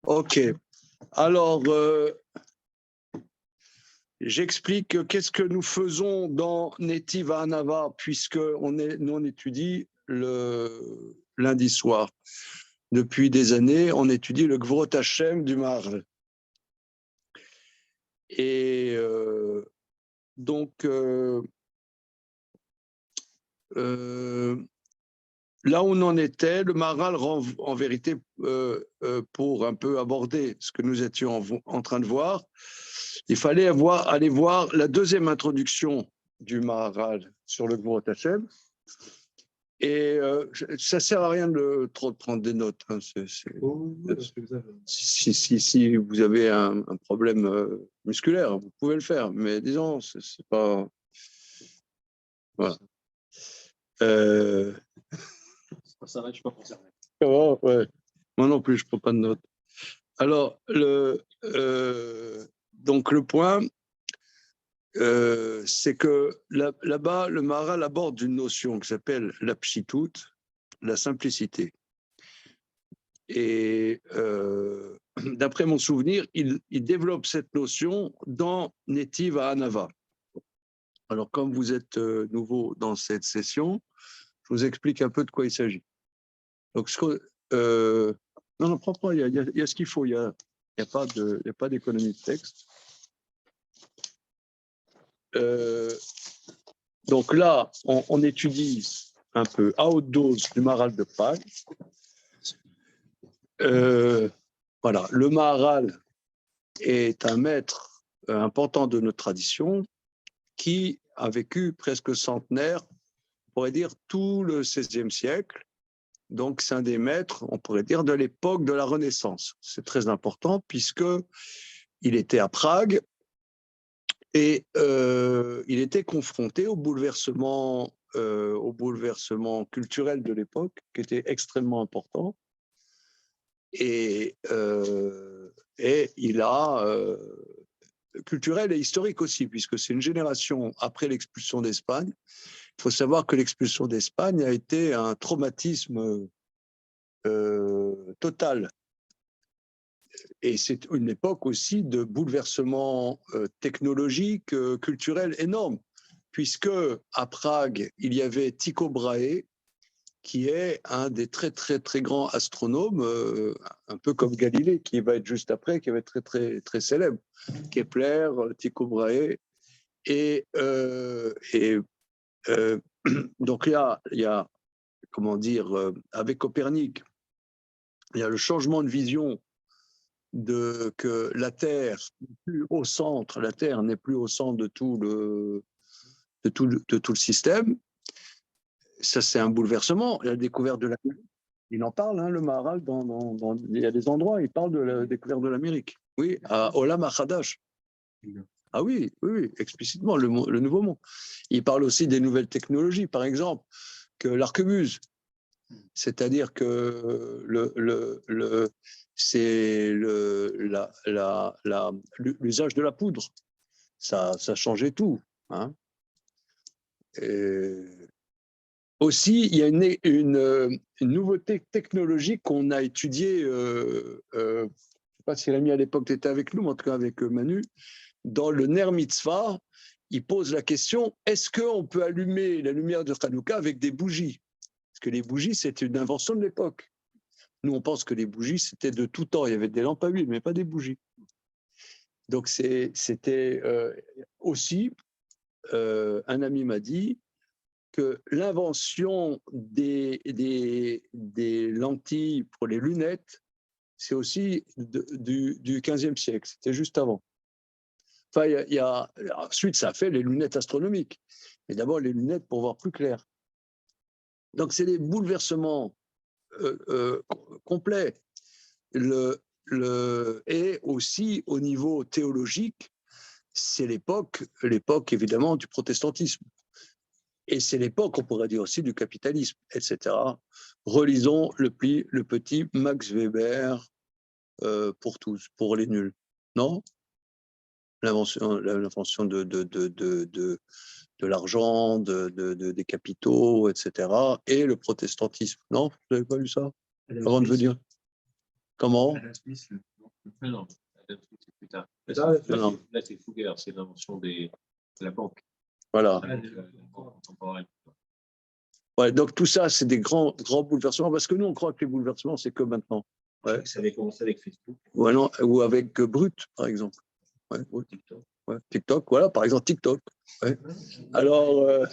Ok. Alors, j'explique qu'est-ce que nous faisons dans Netiv Anava, puisque nous on étudie le lundi soir. Depuis des années, on étudie le Gvorot Hashem du Maharal. Et donc, là où on en était, le Maharal, en vérité, pour un peu aborder ce que nous étions en train de voir, il fallait aller voir la deuxième introduction du Maharal sur le Gvorot Hashem. Et ça ne sert à rien de trop prendre des notes. Hein. Si vous avez un problème musculaire, vous pouvez le faire. Mais disons, c'est pas... Voilà. Ça va, je ne suis pas concerné. Ouais. Moi non plus, je ne prends pas de notes. Alors, donc le point, c'est que là-bas, le Maharal aborde une notion qui s'appelle la pshitout, la simplicité. Et d'après mon souvenir, il développe cette notion dans Netiv Anava. Alors, comme vous êtes nouveau dans cette session, je vous explique un peu de quoi il s'agit. Donc, non, prends pas, il y a ce qu'il faut, il n'y a pas d'économie de texte. Donc là, on étudie un peu à haute dose du Maharal de Prague. Voilà, le Maharal est un maître important de notre tradition qui a vécu presque centenaire, on pourrait dire tout le XVIe siècle. Donc, c'est un des maîtres, on pourrait dire, de l'époque de la Renaissance. C'est très important puisqu'il était à Prague et il était confronté au bouleversement culturel de l'époque, qui était extrêmement important. Et il a culturel et historique aussi, puisque c'est une génération après l'expulsion d'Espagne. Il faut savoir que l'expulsion d'Espagne a été un traumatisme total. Et c'est une époque aussi de bouleversement technologique, culturel énorme, puisque à Prague, il y avait Tycho Brahe, qui est un des très, très, très grands astronomes, un peu comme Galilée, qui va être juste après, qui va être très, très, très célèbre. Kepler, Tycho Brahe. Et donc, il y a comment dire, avec Copernic, il y a le changement de vision que la Terre n'est plus au centre, la Terre n'est plus au centre de tout le système. Ça, c'est un bouleversement. La découverte de l'Amérique, il en parle, hein, le Maharal, il y a des endroits, il parle de la découverte de l'Amérique. Oui, à Olam HaChadash. Ah oui, explicitement, le nouveau monde. Il parle aussi des nouvelles technologies, par exemple, que l'arquebuse, c'est-à-dire que c'est l'usage de la poudre. Ça changeait tout. Hein. Aussi, il y a une nouveauté technologique qu'on a étudiée, je ne sais pas si Rémi à l'époque était avec nous, mais en tout cas avec Manu, dans le Ner Mitzvah, il pose la question, est-ce qu'on peut allumer la lumière de Hanouka avec des bougies? Parce que les bougies, c'était une invention de l'époque. Nous, on pense que les bougies, c'était de tout temps. Il y avait des lampes à huile, mais pas des bougies. Donc, c'était aussi, un ami m'a dit que l'invention des lentilles pour les lunettes, c'est aussi du 15e siècle. C'était juste avant. Enfin, ensuite, ça a fait les lunettes astronomiques. Mais d'abord, les lunettes pour voir plus clair. Donc, c'est des bouleversements complets. Et aussi, au niveau théologique, c'est l'époque évidemment du protestantisme. Et c'est l'époque, on pourrait dire aussi, du capitalisme, etc. Relisons le petit Max Weber pour tous, pour les nuls. Non? L'invention de l'argent, des capitaux, etc. Et le protestantisme. Non? Vous n'avez pas lu ça? Avant de venir. Comment? Non, c'est plus tard. Non. Là, c'est Fugger, c'est l'invention de la banque. Voilà. La banque contemporaine. Ouais, donc tout ça, c'est des grands bouleversements, parce que nous, on croit que les bouleversements, c'est que maintenant. Ouais. Ça avait commencé avec Facebook. Ouais, non, ou avec Brut, par exemple. Ouais, ou TikTok. Ouais, TikTok, voilà, par exemple TikTok. Ouais. Alors,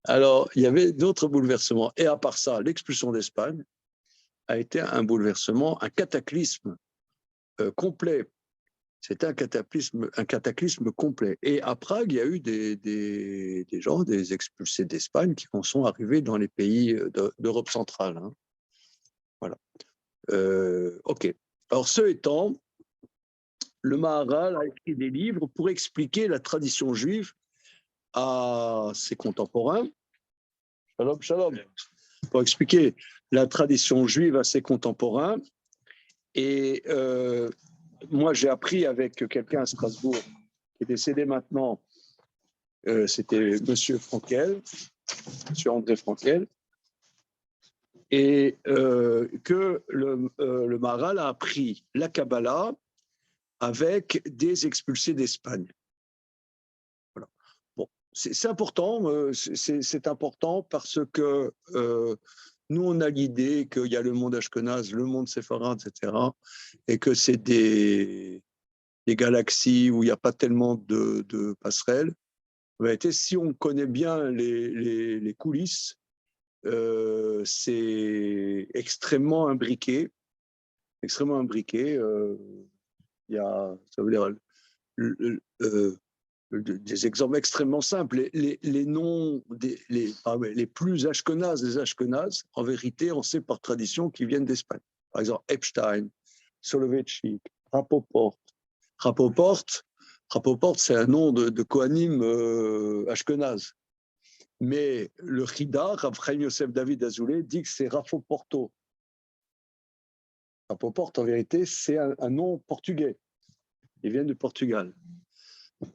alors, il y avait d'autres bouleversements. Et à part ça, l'expulsion d'Espagne a été un bouleversement, un cataclysme complet. C'était un cataclysme complet. Et à Prague, il y a eu des gens, des expulsés d'Espagne qui en sont arrivés dans les pays d'Europe centrale. Hein. Voilà. OK. Alors, ce étant, le Maharal a écrit des livres pour expliquer la tradition juive à ses contemporains. Shalom, shalom. Pour expliquer la tradition juive à ses contemporains. Et moi, j'ai appris avec quelqu'un à Strasbourg qui est décédé maintenant, c'était Monsieur Frankel, Monsieur André Frankel, et que le Maharal a appris la Kabbalah avec des expulsés d'Espagne. Voilà. Bon, c'est important, c'est important parce que nous, on a l'idée qu'il y a le monde ashkénaze, le monde séfarade, etc., et que c'est des galaxies où il n'y a pas tellement de passerelles. En réalité, si on connaît bien les coulisses, c'est extrêmement imbriqué. Extrêmement imbriqué. Il y a, ça veut dire, des exemples extrêmement simples. Les noms les plus ashkénazes des ashkénazes, en vérité, on sait par tradition qu'ils viennent d'Espagne. Par exemple, Epstein, Soloveitchik, Rapoport. Rapoport, c'est un nom de Kohanim ashkénaze. Mais le Chida, Rav Chaim Yosef David Azoulay, dit que c'est Rafoporto. Rapoport, en vérité, c'est un nom portugais. Ils viennent du Portugal.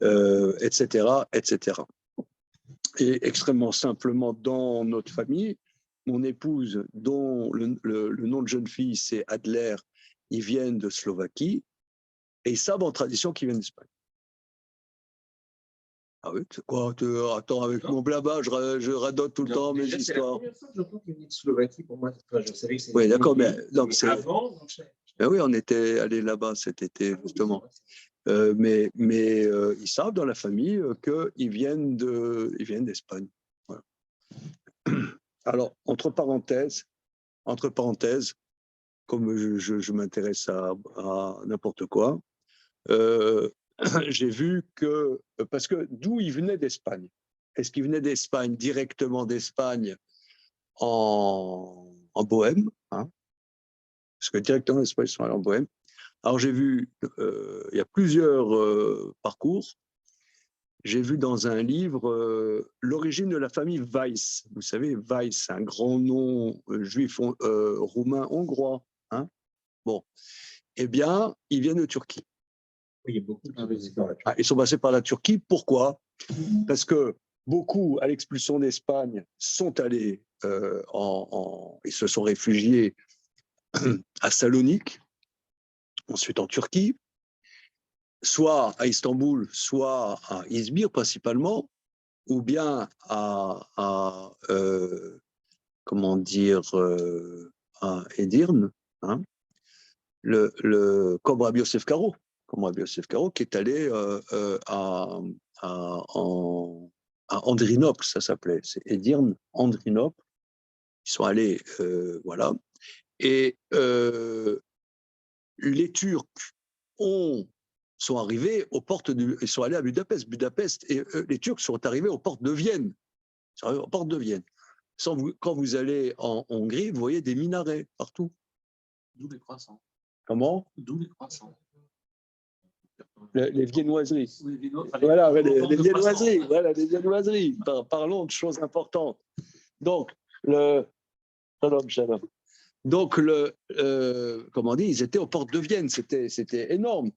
Etc., etc. Et extrêmement simplement, dans notre famille, mon épouse, dont le nom de jeune fille, c'est Adler, ils viennent de Slovaquie, et ils savent en tradition qu'ils viennent d'Espagne. Ah oui, c'est quoi? Attends, avec mon blabla, je radote tout le temps mes histoires. C'est la première fois que j'entends qu'il vient de Slovaquie pour moi. Enfin, je savais que c'était. Oui, d'accord, mais donc c'est. Avant, ben oui, on était allé là-bas cet été, justement. Mais ils savent dans la famille qu'ils viennent d'Espagne. Voilà. Alors, entre parenthèses, comme je m'intéresse à n'importe quoi, j'ai vu que, parce que d'où ils venaient d'Espagne? Est-ce qu'ils venaient d'Espagne, directement d'Espagne en Bohème, hein? Parce que directement d'Espagne, ils sont allés en Bohème. Alors j'ai vu, il y a plusieurs parcours. J'ai vu dans un livre l'origine de la famille Weiss. Vous savez, Weiss, un grand nom juif roumain hongrois. Hein, bon, eh bien, ils viennent de Turquie. Oui, il y a beaucoup ils sont passés par la Turquie. Pourquoi? Parce que beaucoup, à l'expulsion d'Espagne, sont allés ils se sont réfugiés à Salonique, ensuite en Turquie, soit à Istanbul, soit à Izmir principalement, ou bien à comment dire, à Edirne, hein, comme Rabbi Yosef Karo, qui est allé à Andrinople, ça s'appelait, c'est Edirne, Andrinople. Ils sont allés, voilà. Et les Turcs sont arrivés aux portes ils sont allés à Budapest, et les Turcs sont arrivés aux portes de Vienne. Ils sont arrivés aux portes de Vienne. Quand vous allez en Hongrie, vous voyez des minarets partout. D'où les croissants. Comment? D'où les croissants. Les viennoiseries. Oui, voilà, les viennoiseries. Voilà, les viennoiseries. Parlons de choses importantes. Donc, Shalom. Donc, comment on dit, ils étaient aux portes de Vienne. C'était énorme.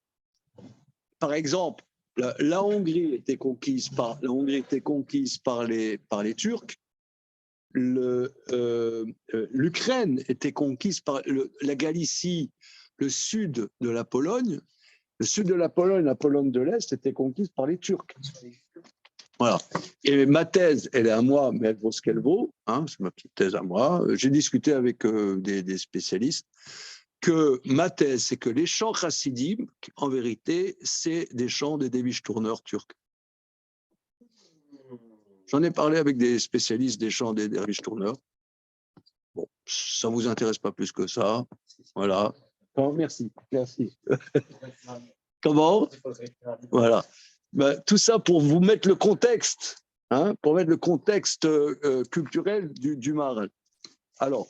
Par exemple, la Hongrie était conquise par les Turcs. L'Ukraine était conquise par la Galicie, le sud de la Pologne, la Pologne de l'Est, était conquise par les Turcs. Voilà. Et ma thèse, elle est à moi, mais elle vaut ce qu'elle vaut. Hein, c'est ma petite thèse à moi. J'ai discuté avec des spécialistes que ma thèse, c'est que les chants chassidim, en vérité, c'est des chants des derviches tourneurs turcs. J'en ai parlé avec des spécialistes des chants des derviches tourneurs. Bon, ça ne vous intéresse pas plus que ça. Voilà. Oh, merci. Comment? Voilà. Ben, tout ça pour vous mettre le contexte, hein, pour mettre le contexte culturel du Maharal. Alors,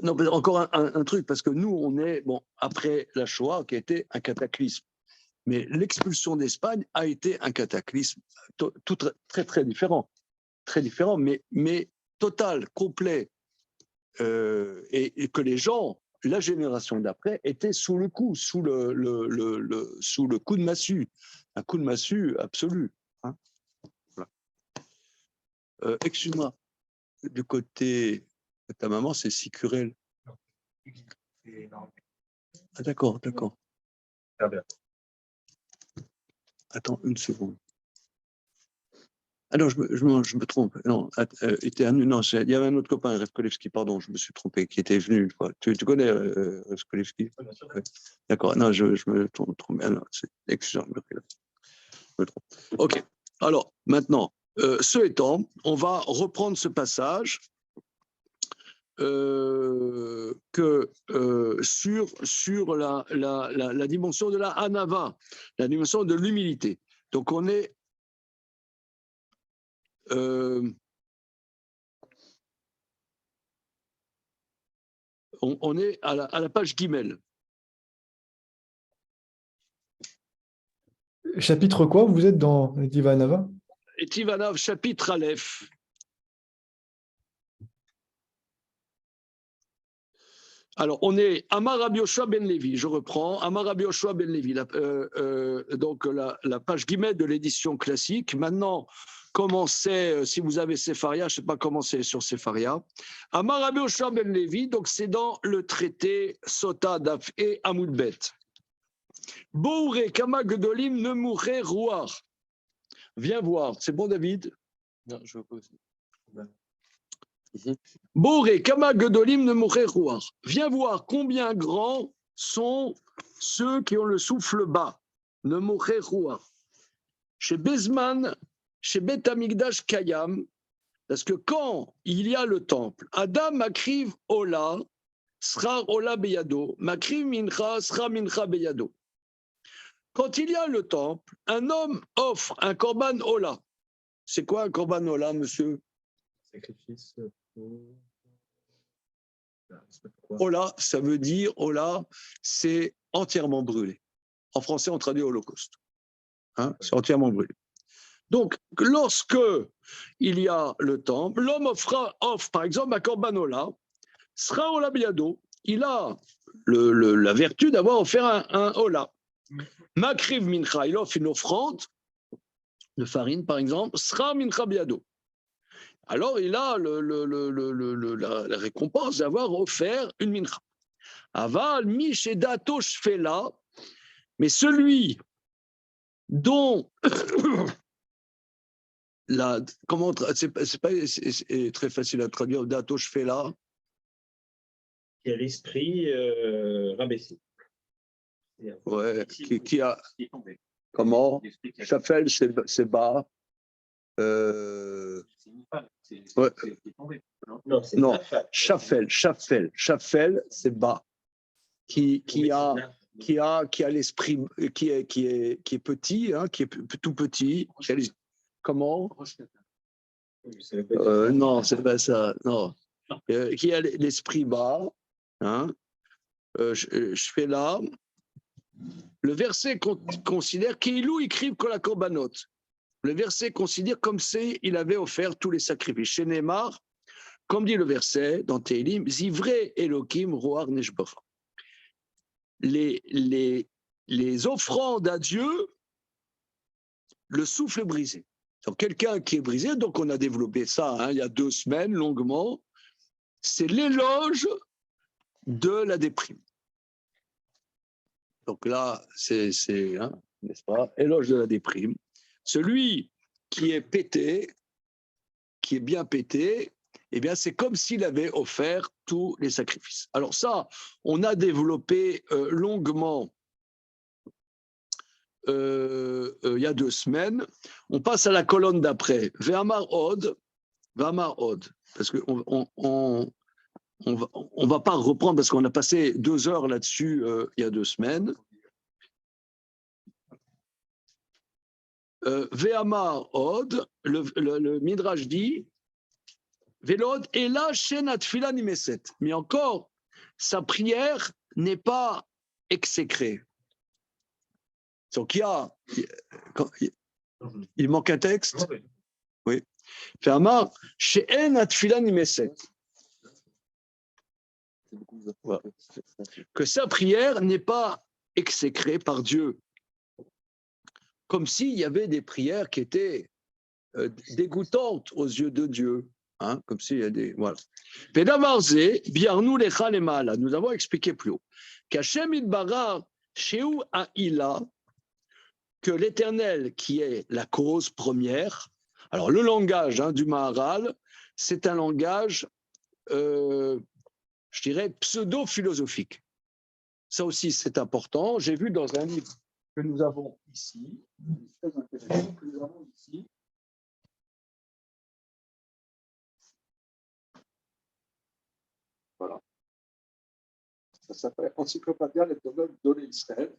non, encore un truc, parce que nous, on est, bon, après la Shoah, qui a été un cataclysme. Mais l'expulsion d'Espagne a été un cataclysme tout très différent. Très différent, mais total, complet. Et que les gens, la génération d'après, étaient sous le coup, sous le coup de massue. Un coup de massue absolu. Hein. Voilà. Excuse-moi, du côté de ta maman, c'est Sicurel. Ah, d'accord. Attends une seconde. Ah non, je me trompe. Non, non, il y avait un autre copain, Revkolevski, pardon, je me suis trompé, qui était venu une fois. Tu connais Revkolevski? Ouais. D'accord, non, je me trompe. Excusez-moi, je me trompe. OK. Alors, maintenant, ce étant, on va reprendre ce passage sur la dimension de la Hanava, la dimension de l'humilité. Donc, on est on est à la page Guimel. Chapitre quoi? Vous êtes dans Divanava? Et Tivanav, chapitre Aleph. Alors, on est Amar Rabbi Yoshua ben Levi, je reprends, Amar Rabbi Yoshua ben Levi, donc la page Guimel de l'édition classique. Maintenant, comment c'est, si vous avez Sepharia, je ne sais pas comment c'est sur Sepharia. Amar Rabbi Yoshua ben Levi, donc c'est dans le traité Sota Daf et Amoudbet. Bouré Kama Gedolim ne mourrait rouar. Viens voir, c'est bon David? Non, je veux pas aussi. Boré, Kama Gedolim ne mourrait rouar. Viens voir combien grands sont ceux qui ont le souffle bas. Ne mourrait rouar. Chez Bezman, chez Bet Amigdash Kayam, parce que quand il y a le temple, Adam makriv Ola, sera Ola Beyado, makriv mincha, sera mincha Beyado. Quand il y a le temple, un homme offre un korban Ola. C'est quoi un korban Ola, monsieur? Sacrifice. Ola, ça veut dire, Ola, c'est entièrement brûlé. En français, on traduit holocauste. Hein, c'est entièrement brûlé. Donc, lorsque il y a le temple, l'homme offre par exemple, un korban Ola, sera Ola Biado. Il a la vertu d'avoir offert un Ola. Makriv Mincha, il offre une offrande de farine, par exemple, sera Mincha Biado. Alors, il a la récompense d'avoir offert une mincha. Aval, Mishedato Shfela, mais celui dont c'est très facile à traduire, Dato Shfela. Qui est l'esprit rabaissé. Ouais, qui a. Comment? Shafel, c'est bas. Ouais. Non, Shafel, c'est bas. Qui a l'esprit, qui est petit, hein, qui est tout petit. Comment? Non, c'est pas ça. Non. Qui a l'esprit bas. Hein. Je fais là. Le verset considère qu'Ilou écrive que la korbanot. Le verset considère comme s'il avait offert tous les sacrifices. Chez Neymar, comme dit le verset dans Télim, Zivré Elohim Roar Neshbacha. Les offrandes à Dieu, le souffle est brisé. Donc quelqu'un qui est brisé, donc on a développé ça il y a 2 semaines longuement, c'est l'éloge de la déprime. Donc là, hein, n'est-ce pas, éloge de la déprime. Celui qui est pété, qui est bien pété, eh bien, c'est comme s'il avait offert tous les sacrifices. Alors ça, on a développé longuement il y a 2 semaines. On passe à la colonne d'après. Ve'amar od, parce qu'on on va pas reprendre parce qu'on a passé 2 heures là-dessus il y a 2 semaines. Ve'amar od, le Midrash dit Velod et là shenat tefila nimeset. Mais encore, sa prière n'est pas exécrée. Donc il manque un texte. Oui. Ve'amar she'en tefila nimeset. Que sa prière n'est pas exécrée par Dieu. Comme s'il y avait des prières qui étaient dégoûtantes aux yeux de Dieu. Hein, comme s'il y a des. Voilà. Nous avons expliqué plus haut qu'Hachem Idbara, Sheu Aïla, que l'Éternel, qui est la cause première. Alors, le langage du Maharal, c'est un langage, je dirais, pseudo-philosophique. Ça aussi, c'est important. J'ai vu dans un livre que nous avons ici, très intéressant, que nous avons ici. Voilà. Ça s'appelle Encyclopédia de l'Israël.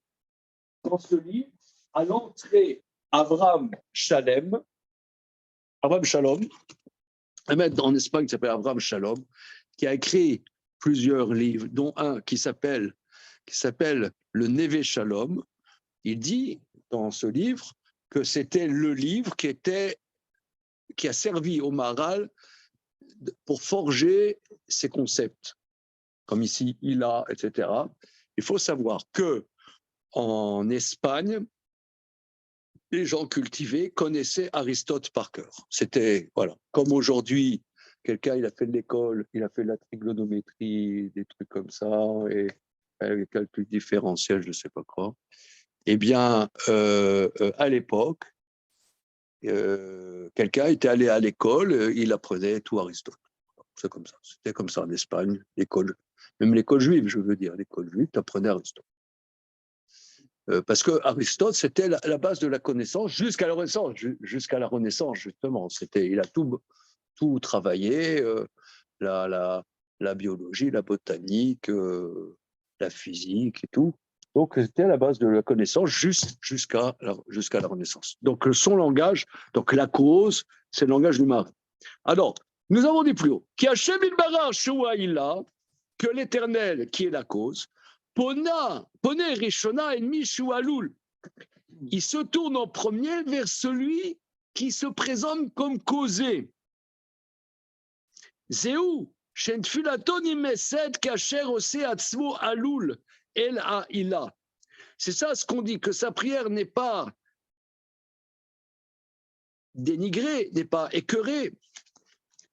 Dans ce livre, à l'entrée, Abraham Shalom, un maître en Espagne qui s'appelle Abraham Shalom, qui a écrit plusieurs livres, dont un qui s'appelle le Neve Shalom. Il dit dans ce livre que c'était le livre qui a servi au Maharal pour forger ses concepts, comme ici, Ila, etc. Il faut savoir que en Espagne, les gens cultivés connaissaient Aristote par cœur. C'était, voilà, comme aujourd'hui, quelqu'un, il a fait de l'école, il a fait de la trigonométrie, des trucs comme ça, et les calculs différentiels, je ne sais pas quoi. Eh bien, à l'époque, quelqu'un était allé à l'école, il apprenait tout Aristote. C'est comme ça. C'était comme ça en Espagne, l'école, même l'école juive, je veux dire, l'école juive, tu apprenais Aristote. Parce que Aristote, c'était la base de la connaissance jusqu'à la Renaissance, justement. Il a tout travaillé, la biologie, la botanique, la physique et tout. Donc, c'était la base de la connaissance jusqu'à la Renaissance. Donc, son langage, donc la cause, c'est le langage du marin. Alors, nous avons dit plus haut, que l'Éternel, qui est la cause, Poné Rishona ennemi Shualul. Il se tourne en premier vers celui qui se présente comme causé. Zéou, Shenfilaton Imesed Kacher Ose Atzmo Alul El Aïla. C'est ça ce qu'on dit, que sa prière n'est pas dénigrée, n'est pas écœurée,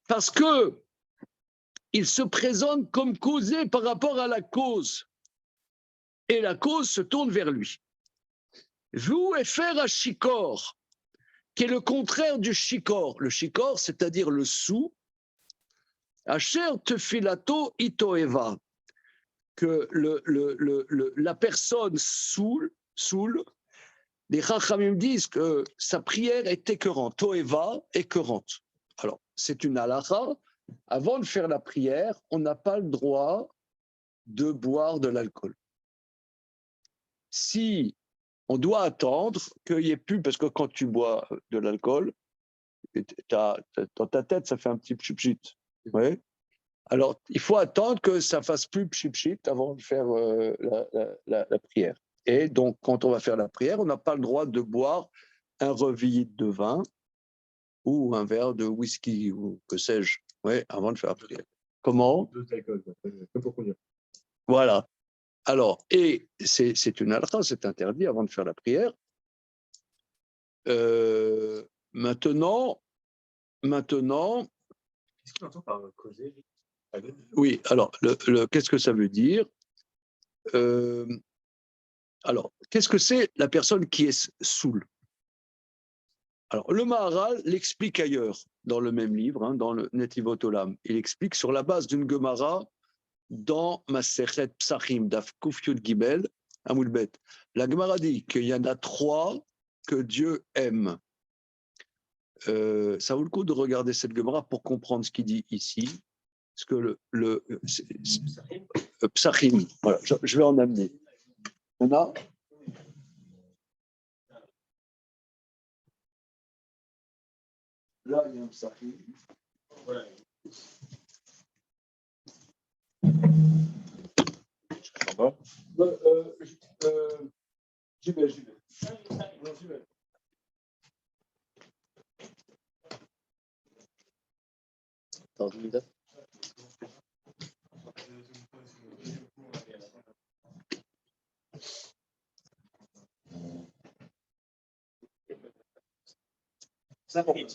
parce que il se présente comme causé par rapport à la cause. Et la cause se tourne vers lui. Vous et faire à Shikor, qui est le contraire du Shikor. Le Shikor, c'est-à-dire le sou. Asher tefilato itoeva, que la personne saoule, les Chachamim disent que sa prière est écœurante. Toeva, écœurante. Alors, c'est une halakha. Avant de faire la prière, on n'a pas le droit de boire de l'alcool. Si on doit attendre qu'il n'y ait plus, parce que quand tu bois de l'alcool, dans ta tête, ça fait un petit pchit. Ouais. Alors, il faut attendre que ça fasse plus pchit avant de faire la prière. Et donc, quand on va faire la prière, on n'a pas le droit de boire un revillite de vin ou un verre de whisky ou que sais-je, ouais, avant de faire la prière. Comment ? Voilà. Alors, et c'est une halakha, c'est interdit avant de faire la prière. Maintenant. Qu'est-ce qu'on entend par causer ? Oui, alors, qu'est-ce que ça veut dire ? Alors, qu'est-ce que c'est la personne qui est saoule? Alors, le Maharal l'explique ailleurs, dans le même livre, hein, dans le Netivot Olam. Il explique sur la base d'une Gemara dans Masechet Psachim, Daf Kuf Yud Gimel, Amud Bet. La Gemara dit qu'il y en a 3 que Dieu aime. Ça vaut le coup de regarder cette Gemara pour comprendre ce qu'il dit ici. Parce que Psachim, voilà, je vais en amener. On a là, il y a un Psachim. Voilà. J'y vais. Sachin.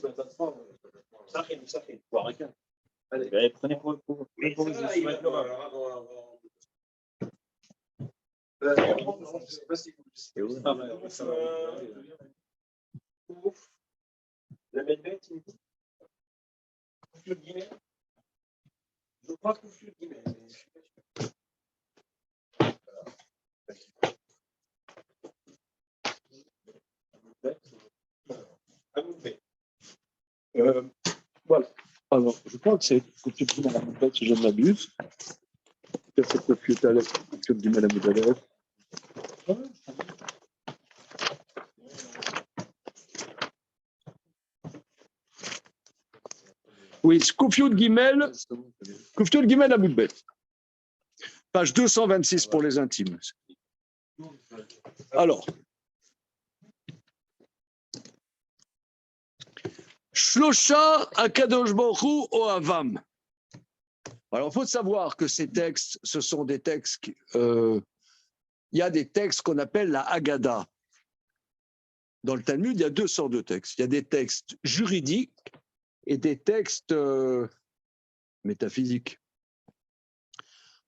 Allez, prenez pour la belle bête, je crois que je suis voilà. Alors, je crois que c'est Kofiyot Gimel Amud Bet, si je ne m'abuse. Peut-être c'est Kofiyot Gimel Amud Bet. Oui, Kofiyot Gimel Amud Bet. Page 226 pour les intimes. Alors, Shlosha Akadosh Baruch Hu Oavam. Alors, il faut savoir que ces textes, ce sont des textes. Il y a des textes qu'on appelle la Haggadah. Dans le Talmud, il y a 2 sortes de textes. Il y a des textes juridiques et des textes métaphysiques.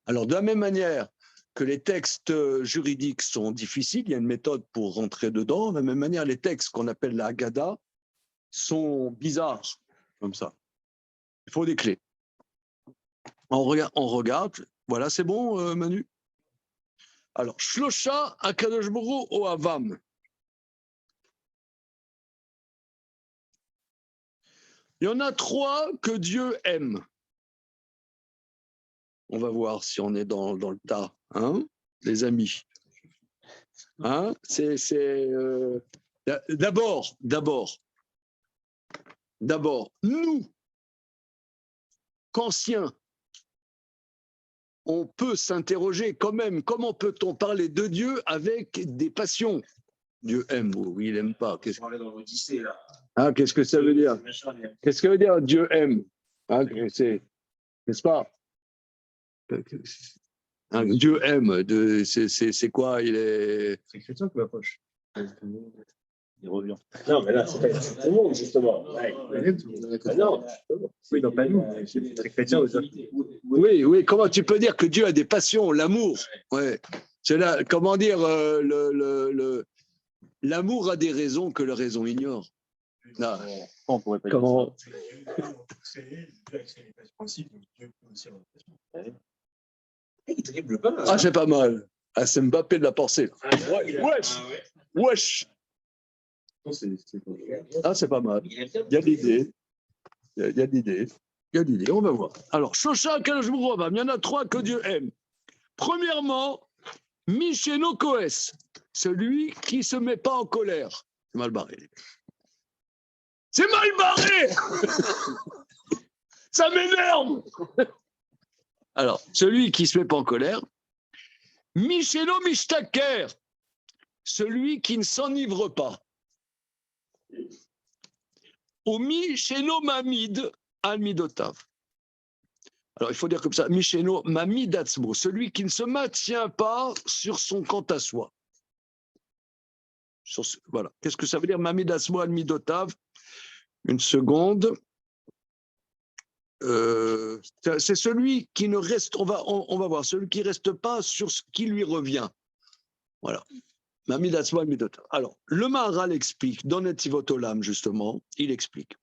Alors, de la même manière que les textes juridiques sont difficiles, il y a une méthode pour rentrer dedans. De la même manière, les textes qu'on appelle la Haggadah sont bizarres, comme ça. Il faut des clés. On regarde. Voilà, c'est bon, Manu? Alors, Shlosha Akadosh Baruch Hu Oavam. Il y en a 3 que Dieu aime. On va voir si on est dans le tas, hein, les amis. Hein, d'abord, nous, qu'anciens, on peut s'interroger quand même, comment peut-on parler de Dieu avec des passions? Dieu aime ou il n'aime pas? Qu'est-ce que ça veut dire? Qu'est-ce que veut dire Dieu aime? Hein, n'est-ce pas? Dieu aime, c'est quoi? C'est Chrétien qui m'approche. Il revient. Non, mais là, c'est pas tout le monde, justement. Non, oui, non, pas nous. C'est chrétien. Oui, comment tu peux dire que Dieu a des passions, l'amour? Ouais. C'est là, comment dire, l'amour a des raisons que la raison ignore. Non. On pourrait pas comment... Ah, c'est pas mal. Ah, c'est Mbappé de la pensée. Wesh. Ah, c'est pas mal. Il y a l'idée. Il y a l'idée. On va voir. Alors, Shosha Kadosh Baruch Hu, il y en a 3 que Dieu aime. Premièrement, Misheno Koes, celui qui ne se met pas en colère. C'est mal barré. C'est mal barré. Ça m'énerve. Alors, celui qui ne se met pas en colère. Misheno Mishtaker, celui qui ne s'enivre pas. Omi Sheno Mamid Almidotav. Alors, il faut dire comme ça, Misheno Mamidatzmo, celui qui ne se maintient pas sur son quant à soi. Voilà. Qu'est-ce que ça veut dire, Mamidatzmo Almidotav? Une seconde. C'est celui qui ne reste, on va voir, celui qui ne reste pas sur ce qui lui revient. Voilà. Alors, le Maharal explique, dans Netivot Olam, justement, il explique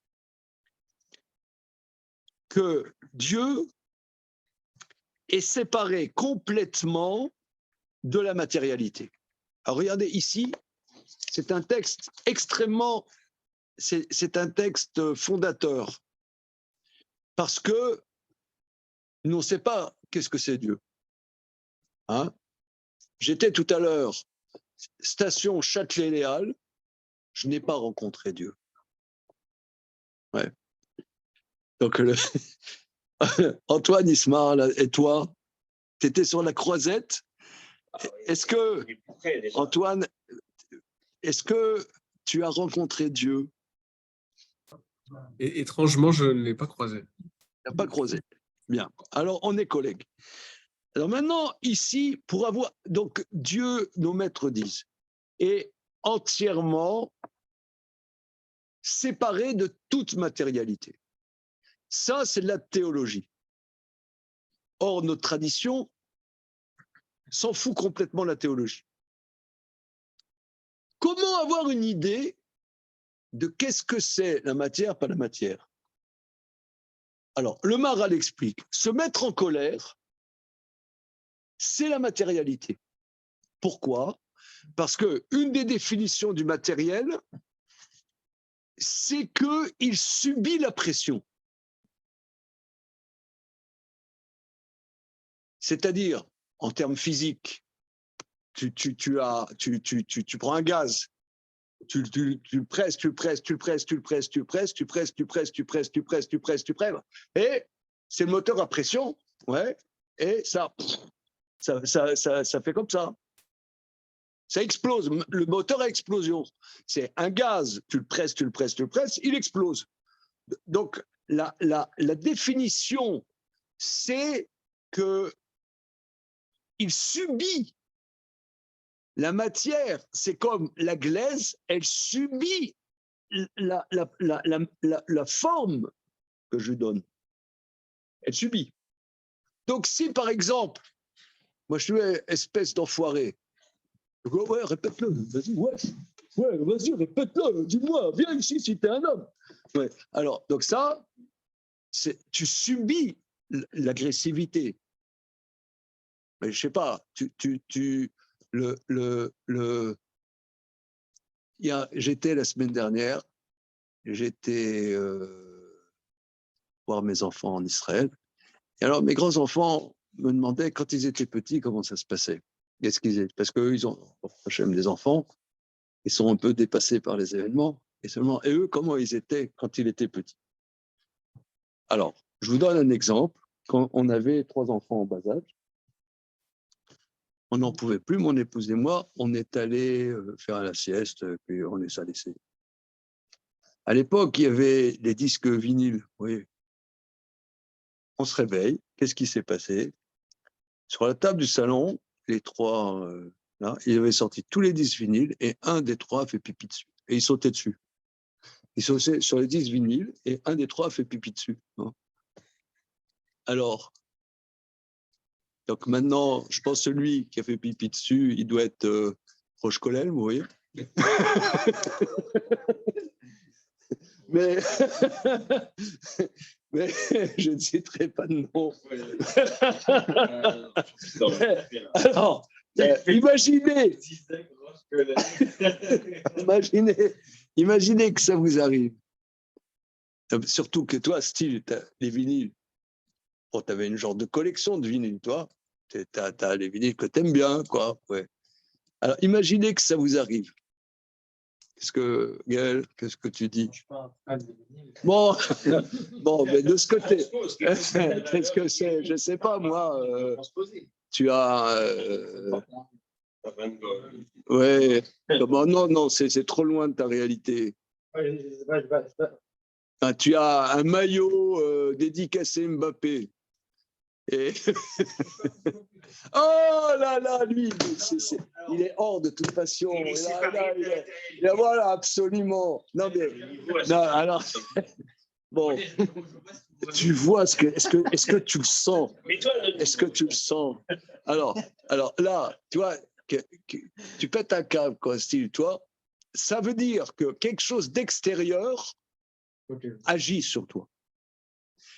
que Dieu est séparé complètement de la matérialité. Alors, regardez ici, c'est un texte extrêmement, c'est un texte fondateur, parce que nous, on ne sait pas qu'est-ce que c'est Dieu. Hein? J'étais tout à l'heure, station Châtelet-Léal, je n'ai pas rencontré Dieu. Ouais. Donc, Antoine Ismaël et toi, tu étais sur la croisette. Est-ce que, Antoine, est-ce que tu as rencontré Dieu? Et étrangement, je ne l'ai pas croisé. Tu n'as pas croisé. Bien. Alors, on est collègues. Alors maintenant, ici, pour avoir... Donc, Dieu, nos maîtres disent, est entièrement séparé de toute matérialité. Ça, c'est de la théologie. Or, notre tradition s'en fout complètement de la théologie. Comment avoir une idée de qu'est-ce que c'est la matière, pas la matière? Alors, le Maharal explique, se mettre en colère, c'est la matérialité. Pourquoi? Parce qu'une des définitions du matériel, c'est qu'il subit la pression. C'est-à-dire, en termes physiques, tu prends un gaz, tu le presses, et c'est le moteur à pression, ouais, et ça fait comme ça. Ça explose, le moteur à explosion. C'est un gaz, tu le presses, il explose. Donc, la définition, c'est qu'il subit la matière, c'est comme la glaise, elle subit la forme que je donne. Elle subit. Donc, si par exemple, moi je suis une espèce d'enfoiré, ouais, répète-le, vas-y, vas-y, répète-le, dis-moi, viens ici si t'es un homme. Ouais. Alors, donc ça, tu subis l'agressivité. Mais je sais pas, j'étais la semaine dernière, j'étais voir mes enfants en Israël. Et alors, mes grands-enfants me demandaient, quand ils étaient petits, comment ça se passait. Qu'est-ce qu'ils étaient? Parce qu'eux, ils ont, j'aime des enfants, ils sont un peu dépassés par les événements. Et eux, comment ils étaient quand ils étaient petits? Alors, je vous donne un exemple. Quand on avait 3 enfants en bas âge, on n'en pouvait plus, mon épouse et moi, on est allés faire la sieste, puis on les a laissés. À l'époque, il y avait les disques vinyles, vous voyez. On se réveille, qu'est-ce qui s'est passé? Sur la table du salon, les 3, là, ils avaient sorti tous les disques vinyles et un des 3 a fait pipi dessus. Et ils sautaient dessus. Ils sautaient sur les disques vinyles et un des 3 a fait pipi dessus. Hein. Alors, donc maintenant, je pense que celui qui a fait pipi dessus, il doit être Roche Colel, vous voyez. mais je ne citerai pas de nom. Alors, imaginez que ça vous arrive. Surtout que toi, style, les vinyles, bon, tu avais une genre de collection de vinyles, toi. Tu as les vinyles que tu aimes bien, quoi. Ouais. Alors, imaginez que ça vous arrive. Gaël, qu'est-ce que tu dis? Bon, mais de ce côté, qu'est-ce que c'est? Je ne sais pas, moi. Tu as. Ouais, non, c'est trop loin de ta réalité. Ah, tu as un maillot dédicacé Mbappé. Et oh là, lui, il est hors de toute passion. Voilà, absolument. Non, alors, bon, tu vois est-ce que tu le sens? Est-ce que tu le sens? Alors là, tu vois, tu pètes un câble, quoi, style, toi. Ça veut dire que quelque chose d'extérieur agit sur toi.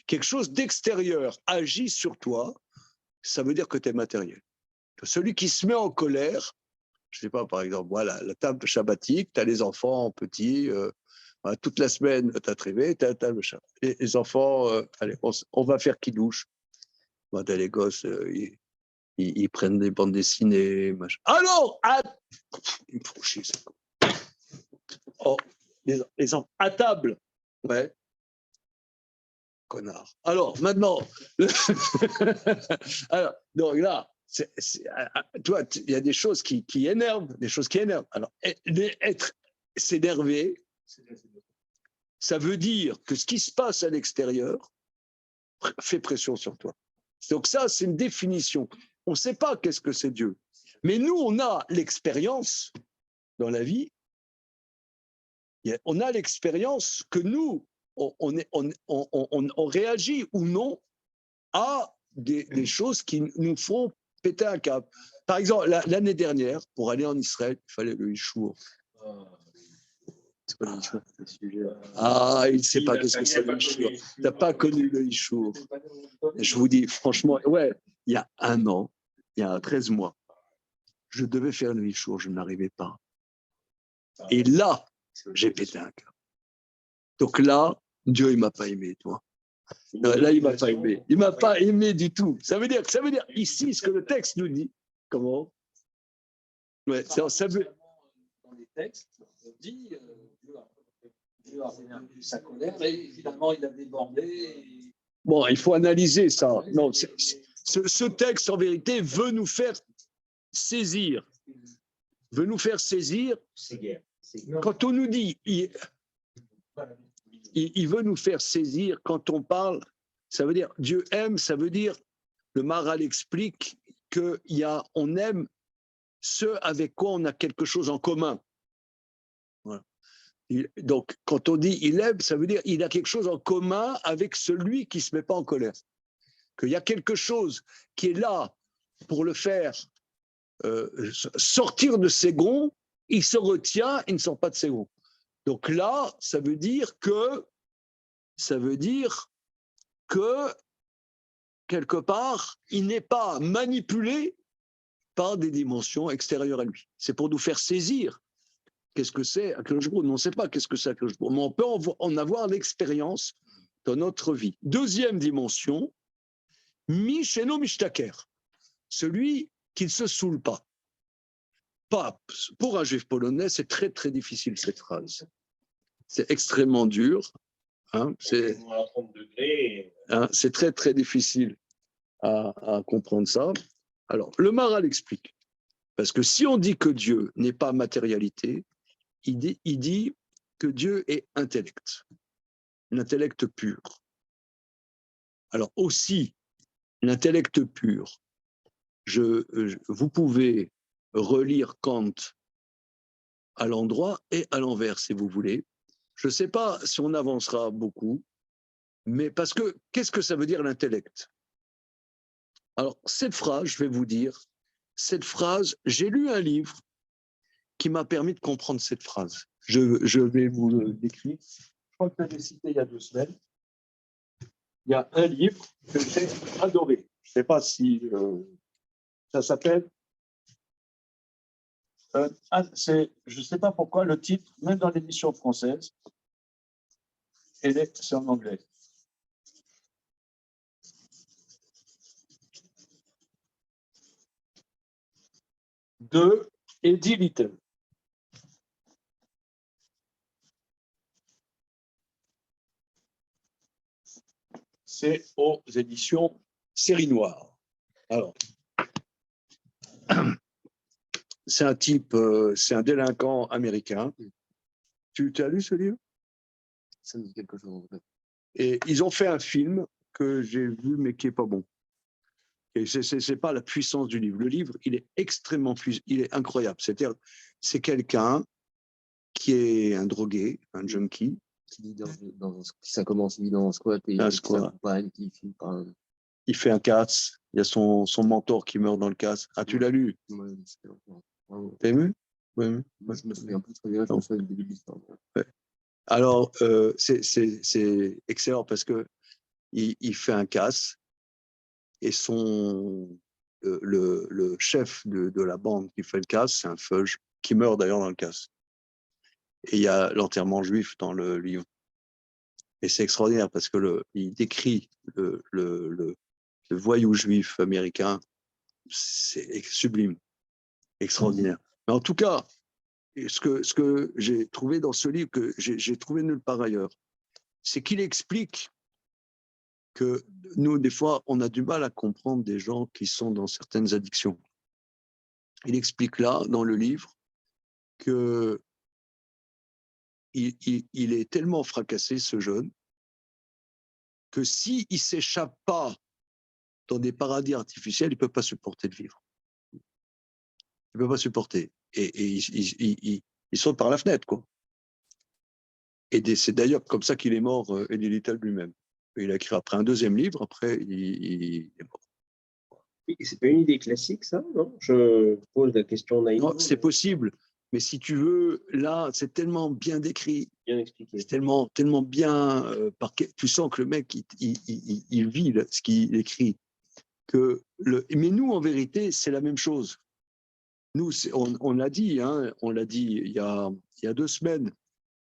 Quelque chose d'extérieur agit sur toi, ça veut dire que tu es matériel. Celui qui se met en colère, je ne sais pas, par exemple, voilà, la table shabbatique, tu as les enfants petits, toute la semaine, tu as trévé, tu as la table shabbatique. Les enfants, allez, on va faire qui douche. Tu as les gosses, ils prennent des bandes dessinées, machin. Alors, ils me font chier, ça. Oh, les enfants, à table. Ouais. Connard. Alors, maintenant, alors, donc là, toi, il y a des choses qui énervent, des choses qui énervent. Alors, s'énerver, ça veut dire que ce qui se passe à l'extérieur fait pression sur toi. Donc ça, c'est une définition. On ne sait pas qu'est-ce que c'est Dieu. Mais nous, on a l'expérience dans la vie, on a l'expérience que nous, on réagit ou non à des choses qui nous font péter un câble. Par exemple, l'année dernière, pour aller en Israël, il fallait le Ishour. C'est quoi le Ishour? Ah, il ne sait pas qu'est-ce que c'est le Ishour. Tu n'as pas connu le Ishour. Je vous dis, franchement, ouais, il y a un an, il y a 13 mois, je devais faire le Ishour, je n'arrivais pas. Et là, j'ai pété un câble. Donc là, Dieu, il ne m'a pas aimé, toi. Non, là, il ne m'a pas aimé. Il ne m'a pas aimé du tout. Ça veut dire ici ce que le texte nous dit. Comment? Ouais, ça veut. Dans les textes, on dit Dieu a énervé sa colère et finalement il a débordé. Bon, il faut analyser ça. Non, ce texte, en vérité, veut nous faire saisir. Veut nous faire saisir. Quand on nous dit. Il veut nous faire saisir quand on parle, ça veut dire Dieu aime, ça veut dire, le Maharal explique qu'on aime ceux avec quoi on a quelque chose en commun. Voilà. Donc, quand on dit il aime, ça veut dire il a quelque chose en commun avec celui qui ne se met pas en colère. Qu'il y a quelque chose qui est là pour le faire sortir de ses gonds, il se retient, il ne sort pas de ses gonds. Donc là, ça veut dire que quelque part, il n'est pas manipulé par des dimensions extérieures à lui. C'est pour nous faire saisir qu'est-ce que c'est Akadosh Baruch Hu. On ne sait pas qu'est-ce que c'est Akadosh Baruch Hu, mais on peut en avoir l'expérience dans notre vie. Deuxième dimension, Misheno Mishtaker, celui qui ne se saoule pas. Pour un juif polonais, c'est très très difficile cette phrase. C'est extrêmement dur. C'est très très difficile à comprendre ça. Alors, le Maharal explique. Parce que si on dit que Dieu n'est pas matérialité, il dit que Dieu est intellect, l'intellect pur. Alors aussi, l'intellect pur, vous pouvez relire Kant à l'endroit et à l'envers si vous voulez. Je ne sais pas si on avancera beaucoup, mais parce que qu'est-ce que ça veut dire l'intellect? Alors, cette phrase, je vais vous dire, cette phrase, j'ai lu un livre qui m'a permis de comprendre cette phrase. Je vais vous le décrire. Je crois que tu l'avais cité il y a 2 semaines. Il y a un livre que j'ai adoré. Je ne sais pas si ça s'appelle. Je ne sais pas pourquoi le titre, même dans l'édition française, c'est en anglais. De Eddie Little. C'est aux éditions Série Noire. Alors, c'est un type, c'est un délinquant américain. Tu as lu ce livre? Ça me dit quelque chose. Et ils ont fait un film que j'ai vu, mais qui n'est pas bon. Et c'est pas la puissance du livre. Le livre, il est extrêmement puissant, il est incroyable. C'est-à-dire, c'est quelqu'un qui est un drogué, un junkie. Ça commence, il vit dans un squat et il Un squat. qui finit par il fait un casse, il y a son mentor qui meurt dans le casse. Ah, tu l'as lu? Ouais, T'as aimé? Oui. moi, je me souviens plus très bien comme ça du début de l'histoire. Alors, c'est excellent parce que il fait un casse et le chef de la bande qui fait le casse, c'est un feuge qui meurt d'ailleurs dans le casse. Et il y a l'enterrement juif dans le livre. Et c'est extraordinaire parce que il décrit le voyou juif américain, c'est sublime, extraordinaire. Mais en tout cas, ce que j'ai trouvé dans ce livre, que j'ai trouvé nulle part ailleurs, c'est qu'il explique que nous, des fois, on a du mal à comprendre des gens qui sont dans certaines addictions. Il explique là, dans le livre, que il est tellement fracassé, ce jeune, que s'il ne s'échappe pas dans des paradis artificiels, il ne peut pas supporter de vivre. Il ne peut pas supporter. Et il saute par la fenêtre, quoi. Et c'est d'ailleurs comme ça qu'il est mort, Elie Little lui-même. Il a écrit après un deuxième livre, après il est mort. Et c'est pas une idée classique, ça, non? Je pose la question naïvement. Non, c'est possible, mais si tu veux, là, c'est tellement bien décrit, Bien expliqué. c'est tellement bien, tu sens que le mec, il vit ce qu'il écrit. Mais nous, en vérité, c'est la même chose. Nous, on l'a dit, hein, on l'a dit il y a 2 semaines.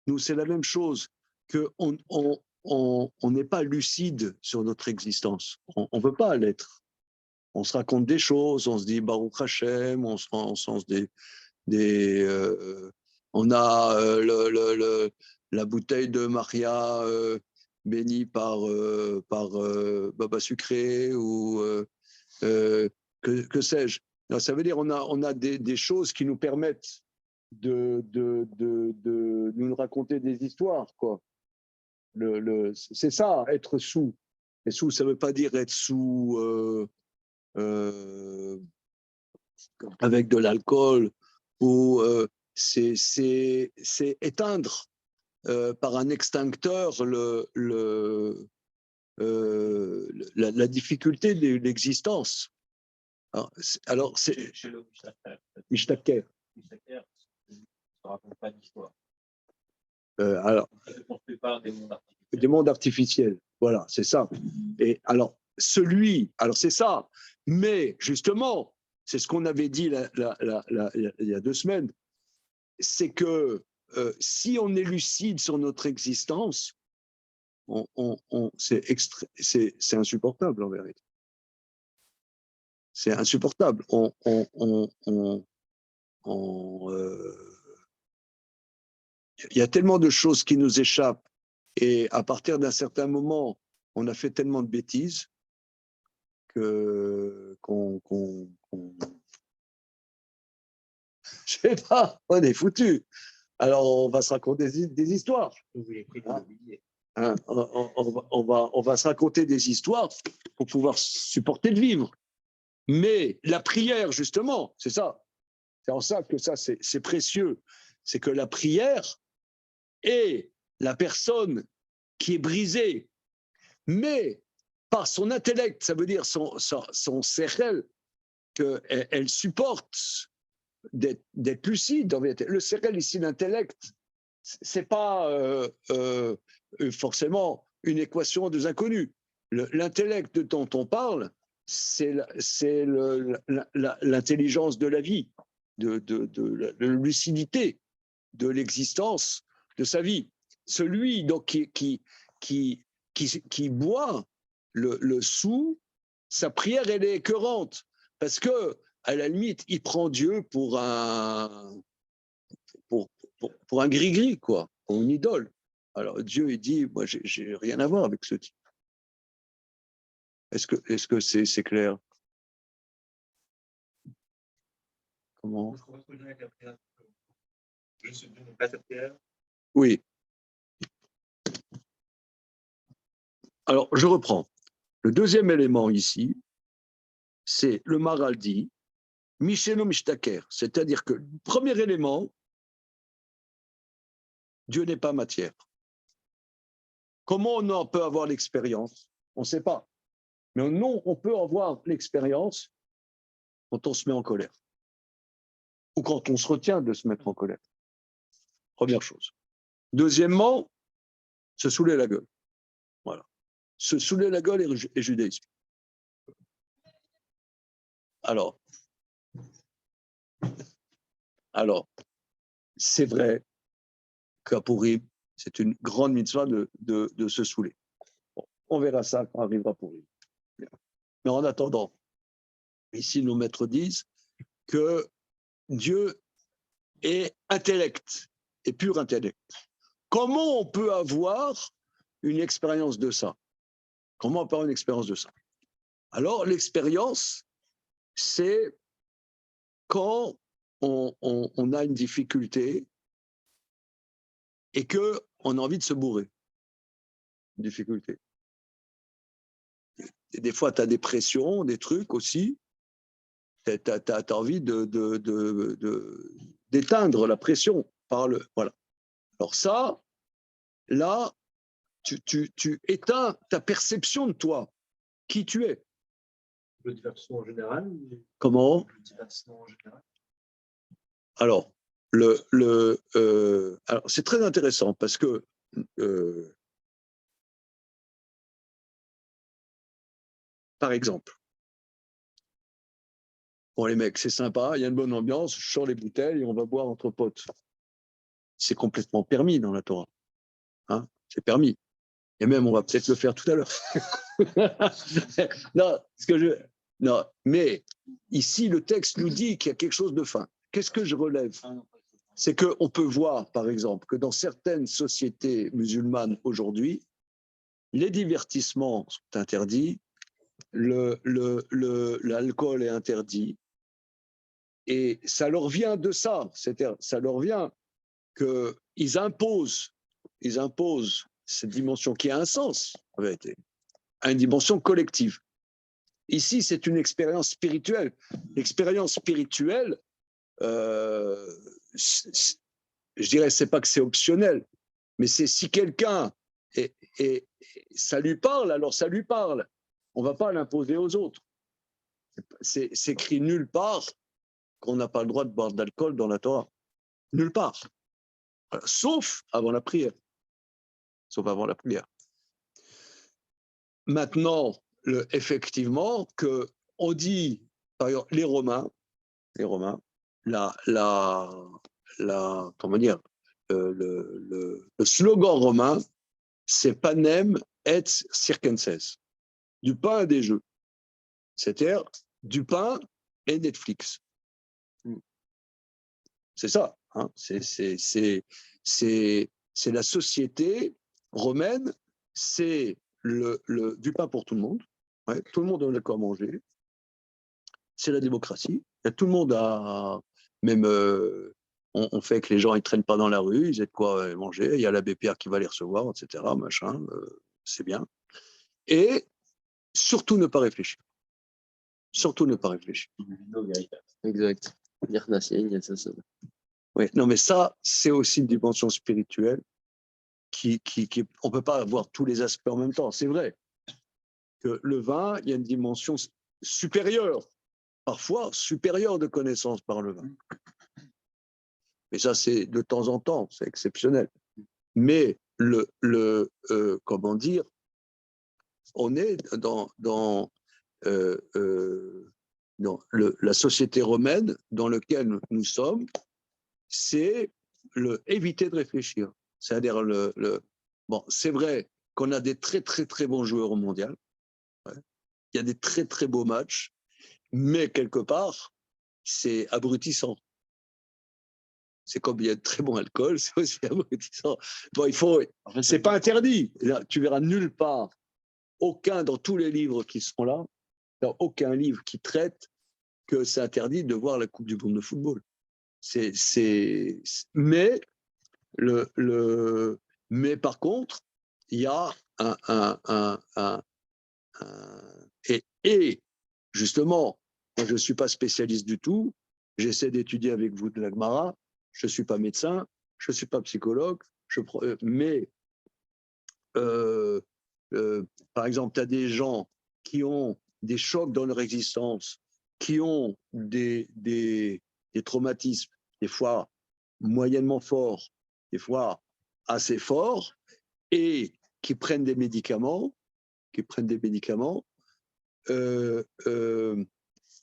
Nous, c'est la même chose qu'on n'est pas lucide sur notre existence. On ne veut pas l'être. On se raconte des choses, on se dit Baruch Hashem, on se rend en sens on a la bouteille de Maria bénie par Baba Sucré ou que sais-je. Ça veut dire on a des choses qui nous permettent de nous raconter des histoires, quoi. C'est ça, être sous. Et sous, ça ne veut pas dire être sous avec de l'alcool ou c'est éteindre par un extincteur la difficulté de l'existence. Alors c'est Chez le Mishtaker. Mishtaker, ça ne raconte pas d'histoire. Alors, On ne fait pas des mondes artificiels. Des mondes artificiels, voilà, c'est ça. Et alors, alors c'est ça, mais justement, c'est ce qu'on avait dit il y a 2 semaines, c'est que si on est lucide sur notre existence, c'est insupportable en vérité. C'est insupportable. Il y a tellement de choses qui nous échappent et à partir d'un certain moment, on a fait tellement de bêtises qu'on je sais pas, on est foutu. Alors on va se raconter des histoires. Hein, on va se raconter des histoires pour pouvoir supporter le vivre. Mais la prière, justement, c'est ça. C'est en ça que ça, c'est précieux. C'est que la prière est la personne qui est brisée, mais par son intellect, ça veut dire son cerveau, qu'elle supporte d'être lucide. En vérité. Le cerveau ici, l'intellect, c'est pas forcément une équation des inconnus. L'intellect dont on parle, c'est l'intelligence de la vie, de la lucidité de l'existence de sa vie. Celui donc qui boit le sou, sa prière elle est écœurante parce que à la limite il prend Dieu pour un gris-gris, quoi, pour une idole. Alors Dieu il dit moi j'ai rien à voir avec ce type. Est-ce que c'est clair? Comment? Oui. Alors je reprends. Le deuxième élément ici, c'est le Maharal dit Misheno Mishtaker, c'est-à-dire que le premier élément, Dieu n'est pas matière. Comment on en peut avoir l'expérience? On ne sait pas. Mais non, on peut avoir l'expérience quand on se met en colère ou quand on se retient de se mettre en colère. Première chose. Deuxièmement, se saouler la gueule. Voilà. Se saouler la gueule et judaïsme. Alors, c'est vrai qu'à Pourim, c'est une grande mitzvah de se saouler. Bon, on verra ça quand arrivera Pourim. Mais en attendant, ici, nos maîtres disent que Dieu est intellect, et pur intellect. Comment on peut avoir une expérience de ça? Comment on peut avoir une expérience de ça? Alors, l'expérience, c'est quand on a une difficulté et qu'on a envie de se bourrer. Une difficulté. Et des fois, tu as des pressions, des trucs aussi. Tu as envie d'éteindre la pression par le. Voilà. Alors, ça, là, tu éteins ta perception de toi, qui tu es. Le divertissement en général. Comment? Le divertissement en général. Alors, alors c'est très intéressant parce que par exemple, bon les mecs, c'est sympa, il y a une bonne ambiance, je sors les bouteilles et on va boire entre potes. C'est complètement permis dans la Torah. Hein, c'est permis. Et même, on va peut-être le faire tout à l'heure. Non, mais ici, le texte nous dit qu'il y a quelque chose de fin. Qu'est-ce que je relève? C'est qu'on peut voir, par exemple, que dans certaines sociétés musulmanes aujourd'hui, les divertissements sont interdits, l'alcool est interdit, et ça leur vient de ça, c'est-à-dire ça leur vient qu'ils imposent cette dimension qui a un sens, en vérité, à une dimension collective. Ici, c'est une expérience spirituelle. L'expérience spirituelle, je dirais, c'est pas que c'est optionnel, mais c'est si quelqu'un et ça lui parle, alors ça lui parle. On ne va pas l'imposer aux autres. C'est écrit nulle part qu'on n'a pas le droit de boire d'alcool dans la Torah. Nulle part. Voilà. Sauf avant la prière. Sauf avant la prière. Maintenant, effectivement, on dit, par exemple, les Romains, comment dire, le slogan romain, c'est panem et circenses, du pain et des jeux. C'est-à-dire du pain et Netflix. C'est ça. Hein, c'est la société romaine, c'est du pain pour tout le monde. Ouais, tout le monde a de quoi manger. C'est la démocratie. Tout le monde a, même, on fait que les gens ne traînent pas dans la rue, ils aient de quoi manger. Il y a la BPR qui va les recevoir, etc. Machin, c'est bien. Et surtout ne pas réfléchir. Surtout ne pas réfléchir. Exact. Oui, non, mais ça, c'est aussi une dimension spirituelle on ne peut pas avoir tous les aspects en même temps. C'est vrai que le vin, il y a une dimension supérieure, parfois supérieure de connaissance par le vin. Mais ça, c'est de temps en temps, c'est exceptionnel. Mais comment dire, on est dans la société romaine dans laquelle nous sommes, c'est éviter de réfléchir. C'est-à-dire, bon, c'est vrai qu'on a des très, très, très bons joueurs au mondial. Ouais. Il y a des très, très beaux matchs, mais quelque part, c'est abrutissant. C'est comme il y a de très bon alcool, c'est aussi abrutissant. Bon, c'est pas interdit. Là, tu verras nulle part, dans tous les livres qui seront là, dans aucun livre qui traite que c'est interdit de voir la Coupe du Monde de football. Mais par contre, il y a et justement, moi je ne suis pas spécialiste du tout, j'essaie d'étudier avec vous de la Gemara, je ne suis pas médecin, je ne suis pas psychologue, mais par exemple, tu as des gens qui ont des chocs dans leur existence, qui ont des traumatismes, des fois moyennement forts, des fois assez forts, et qui prennent des médicaments,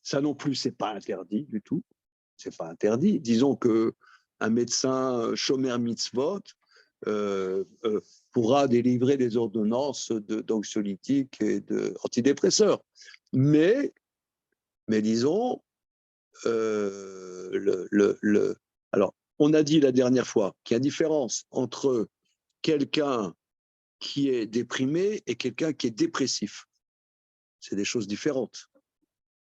ça non plus, c'est pas interdit du tout. C'est pas interdit. Disons que un médecin shomer mitzvot pourra délivrer des ordonnances d'anxiolytiques et d'antidépresseurs. Mais disons, alors, on a dit la dernière fois qu'il y a une différence entre quelqu'un qui est déprimé et quelqu'un qui est dépressif. C'est des choses différentes.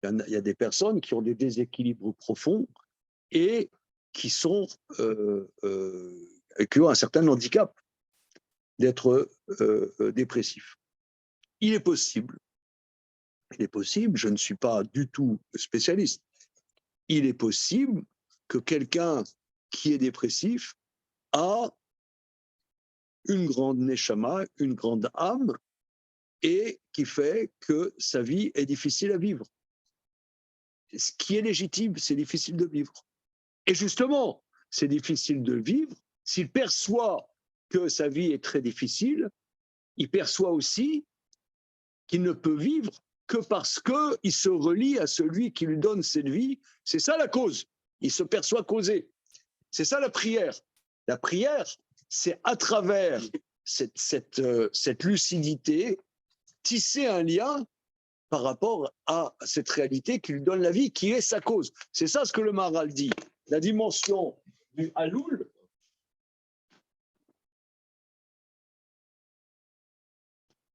Il y a des personnes qui ont des déséquilibres profonds et qui qui ont un certain handicap d'être dépressifs. Il est possible, je ne suis pas du tout spécialiste, il est possible que quelqu'un qui est dépressif a une grande neshama, une grande âme, et qui fait que sa vie est difficile à vivre. Ce qui est légitime, c'est difficile de vivre. Et justement, c'est difficile de vivre s'il perçoit que sa vie est très difficile, il perçoit aussi qu'il ne peut vivre que parce qu'il se relie à celui qui lui donne cette vie. C'est ça la cause. Il se perçoit causé. C'est ça la prière. La prière, c'est à travers cette lucidité, tisser un lien par rapport à cette réalité qui lui donne la vie, qui est sa cause. C'est ça ce que le Maharal dit. La dimension du Haloul,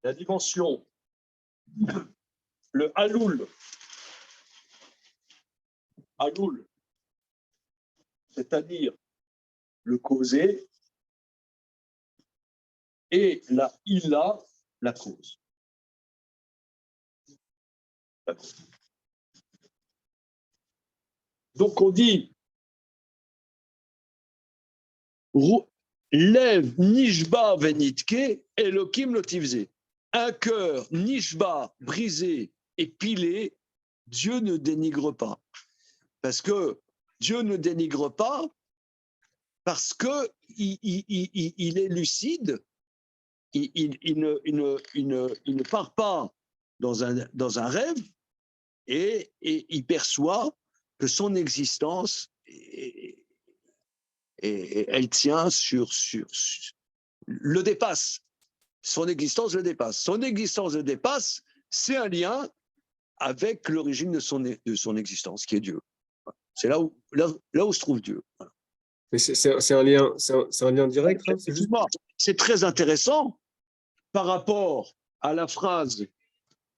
la dimension, le Haloul, c'est-à-dire le causé, et la Ila, la cause. Donc on dit Lev nishba venitke Elokim lotivze. Un cœur nishba, brisé et pilé, Dieu ne dénigre pas. Parce que Dieu ne dénigre pas parce qu'il est lucide, il ne part pas dans un rêve, et il perçoit que son existence, elle tient sur le dépasse. Son existence le dépasse. Son existence le dépasse, c'est un lien avec l'origine de son existence, qui est Dieu. C'est là où se trouve Dieu. Mais c'est un lien direct, hein, c'est juste... C'est très intéressant par rapport à la phrase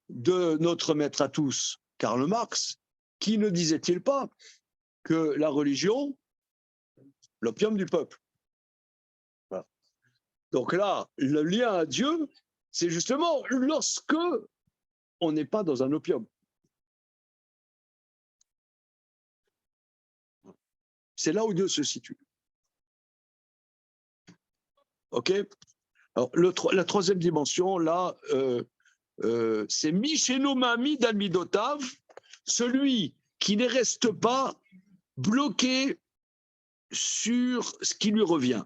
de notre maître à tous, Karl Marx, qui ne disait-il pas que la religion, l'opium du peuple. Voilà. Donc là, le lien à Dieu, c'est justement lorsque on n'est pas dans un opium. C'est là où Dieu se situe. OK? Alors, la troisième dimension, là, c'est Misheno Mami d'Almidotav, celui qui ne reste pas bloqué sur ce qui lui revient.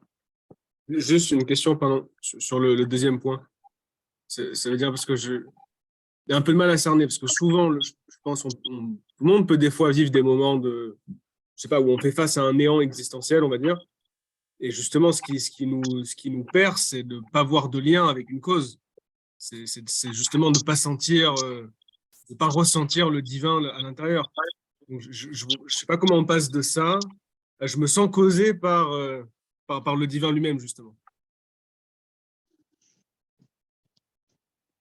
Juste une question, pardon, sur le deuxième point. Ça veut dire, parce que j'ai un peu de mal à cerner, parce que souvent, je pense, tout le monde peut des fois vivre des moments de, je sais pas, où on fait face à un néant existentiel, on va dire. Et justement, ce qui nous perd, c'est de ne pas voir de lien avec une cause. C'est justement de ne pas sentir, de pas ressentir le divin à l'intérieur. Donc, je ne sais pas comment on passe de ça. Je me sens causé par le divin lui-même, justement.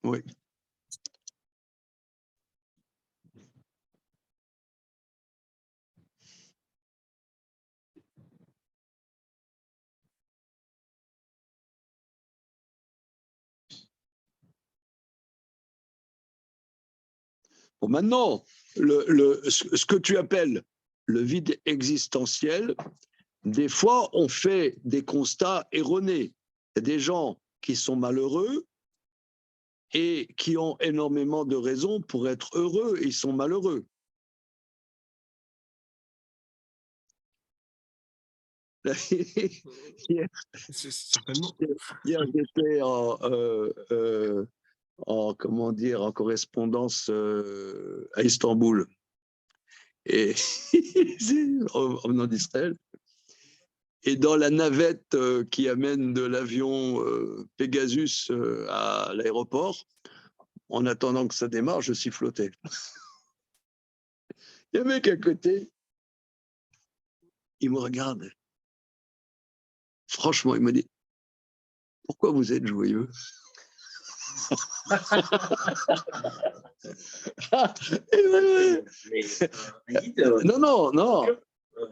Oui. Bon, maintenant, ce que tu appelles le vide existentiel, des fois, on fait des constats erronés. Il y a des gens qui sont malheureux et qui ont énormément de raisons pour être heureux, et ils sont malheureux. Certainement. Hier, j'étais comment dire, en correspondance à Istanbul, et en venant d'Israël. Et dans la navette qui amène de l'avion Pegasus à l'aéroport, en attendant que ça démarre, je sifflotais. Il y a un mec à côté, il me regarde. Franchement, il m'a dit, pourquoi vous êtes joyeux? Non, non, non,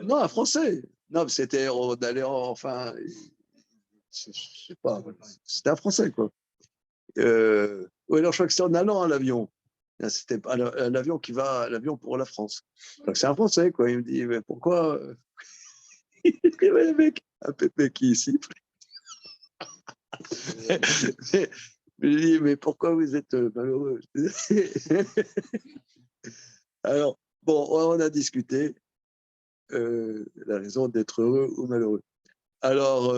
non, un Français. Non, c'était d'aller enfin, je sais pas, c'était un Français, quoi. Oui, alors je crois que c'est en allant à l'avion. C'était l'avion qui va, l'avion pour la France. Donc c'est un Français, quoi. Il me dit, mais pourquoi il y avait un mec, un pépé qui siffle. Je lui dis, mais pourquoi vous êtes malheureux? Alors, bon, on a discuté la raison d'être heureux ou malheureux. Alors,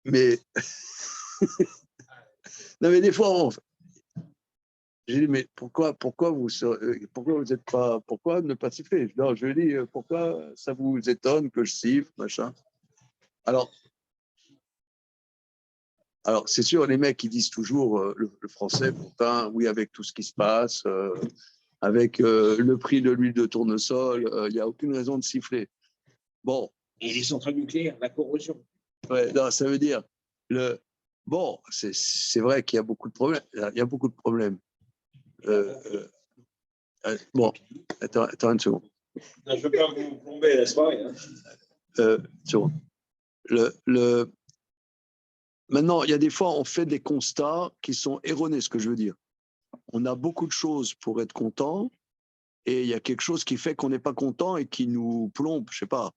mais non, mais des fois, j'ai dit, mais pourquoi vous êtes pas, pourquoi ne pas siffler? Non, je lui ai dit, pourquoi ça vous étonne que je siffle, machin. Alors c'est sûr, les mecs, ils disent toujours le français, pourtant, oui, avec tout ce qui se passe, avec le prix de l'huile de tournesol, il n'y a aucune raison de siffler. Bon. Et les centrales nucléaires, la corrosion. Ouais, non, ça veut dire, bon, c'est vrai qu'il y a beaucoup de problèmes. Il y a beaucoup de problèmes. Bon, attends une seconde. Non, je ne veux pas vous plomber la soirée. Hein. Une seconde. Maintenant, il y a des fois, on fait des constats qui sont erronés, ce que je veux dire. On a beaucoup de choses pour être content, et il y a quelque chose qui fait qu'on n'est pas content et qui nous plombe, je sais pas,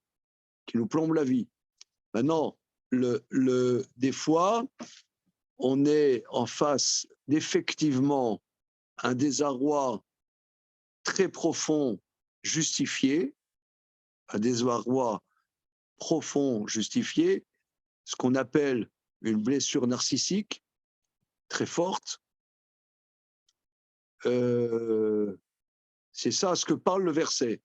qui nous plombe la vie. Maintenant, des fois, on est en face d'effectivement un désarroi très profond, justifié, un désarroi profond, justifié, ce qu'on appelle une blessure narcissique très forte. C'est ça ce que parle le verset.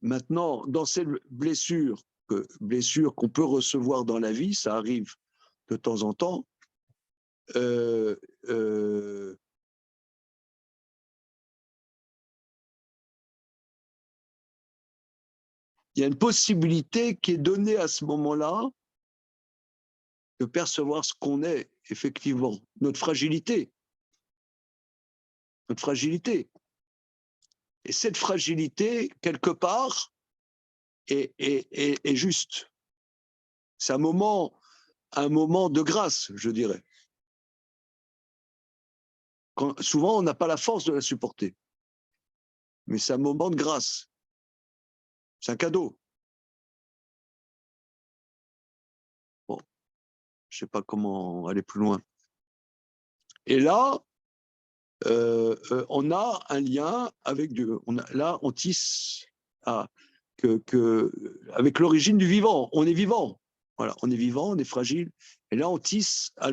Maintenant, dans cette blessure qu'on peut recevoir dans la vie, ça arrive de temps en temps, il y a une possibilité qui est donnée à ce moment-là de percevoir ce qu'on est, effectivement, notre fragilité. Notre fragilité. Et cette fragilité, quelque part, est juste. C'est un moment de grâce, je dirais. Souvent, on n'a pas la force de la supporter. Mais c'est un moment de grâce. C'est un cadeau. Bon, je ne sais pas comment aller plus loin. Et là, on a un lien avec Dieu. Là, on tisse avec l'origine du vivant. On est vivant. Voilà, on est vivant, on est fragile. Et là, on tisse un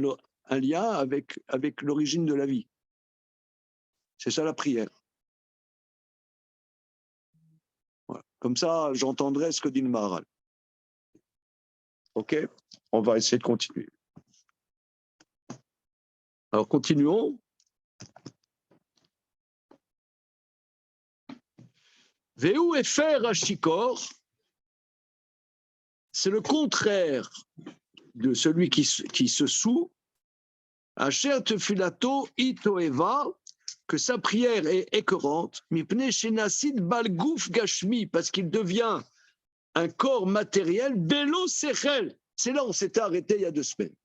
lien avec l'origine de la vie. C'est ça la prière. Voilà. Comme ça, j'entendrai ce que dit le Maharal. OK? On va essayer de continuer. Alors, continuons. Véou et fer à Chicor, c'est le contraire de celui qui se soût. Asher tefilato itoeva, que sa prière est écœurante, mipne shenasid balgouf gashmi, parce qu'il devient un corps matériel, belo sechel. C'est là où on s'était arrêté il y a 2 semaines,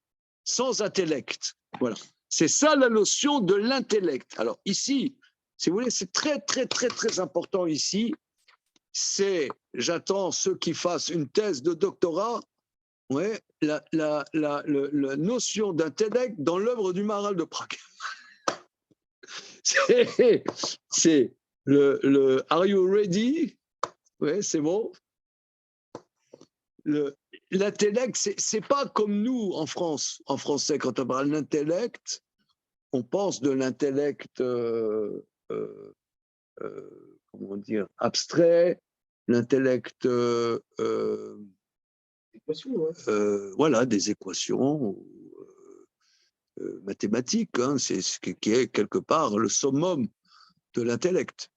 sans intellect. Voilà. C'est ça la notion de l'intellect. Alors ici, si vous voulez, c'est très, très, très, très important ici. J'attends ceux qui fassent une thèse de doctorat Ouais, la notion d'intellect dans l'œuvre du Maharal de Prague. C'est le Are you ready? Ouais, c'est bon. L'intellect, c'est pas comme nous en France. En français, quand on parle d'intellect, on pense de l'intellect, comment dire, abstrait, l'intellect, voilà, des équations mathématiques. Hein, c'est ce qui est quelque part le summum de l'intellect.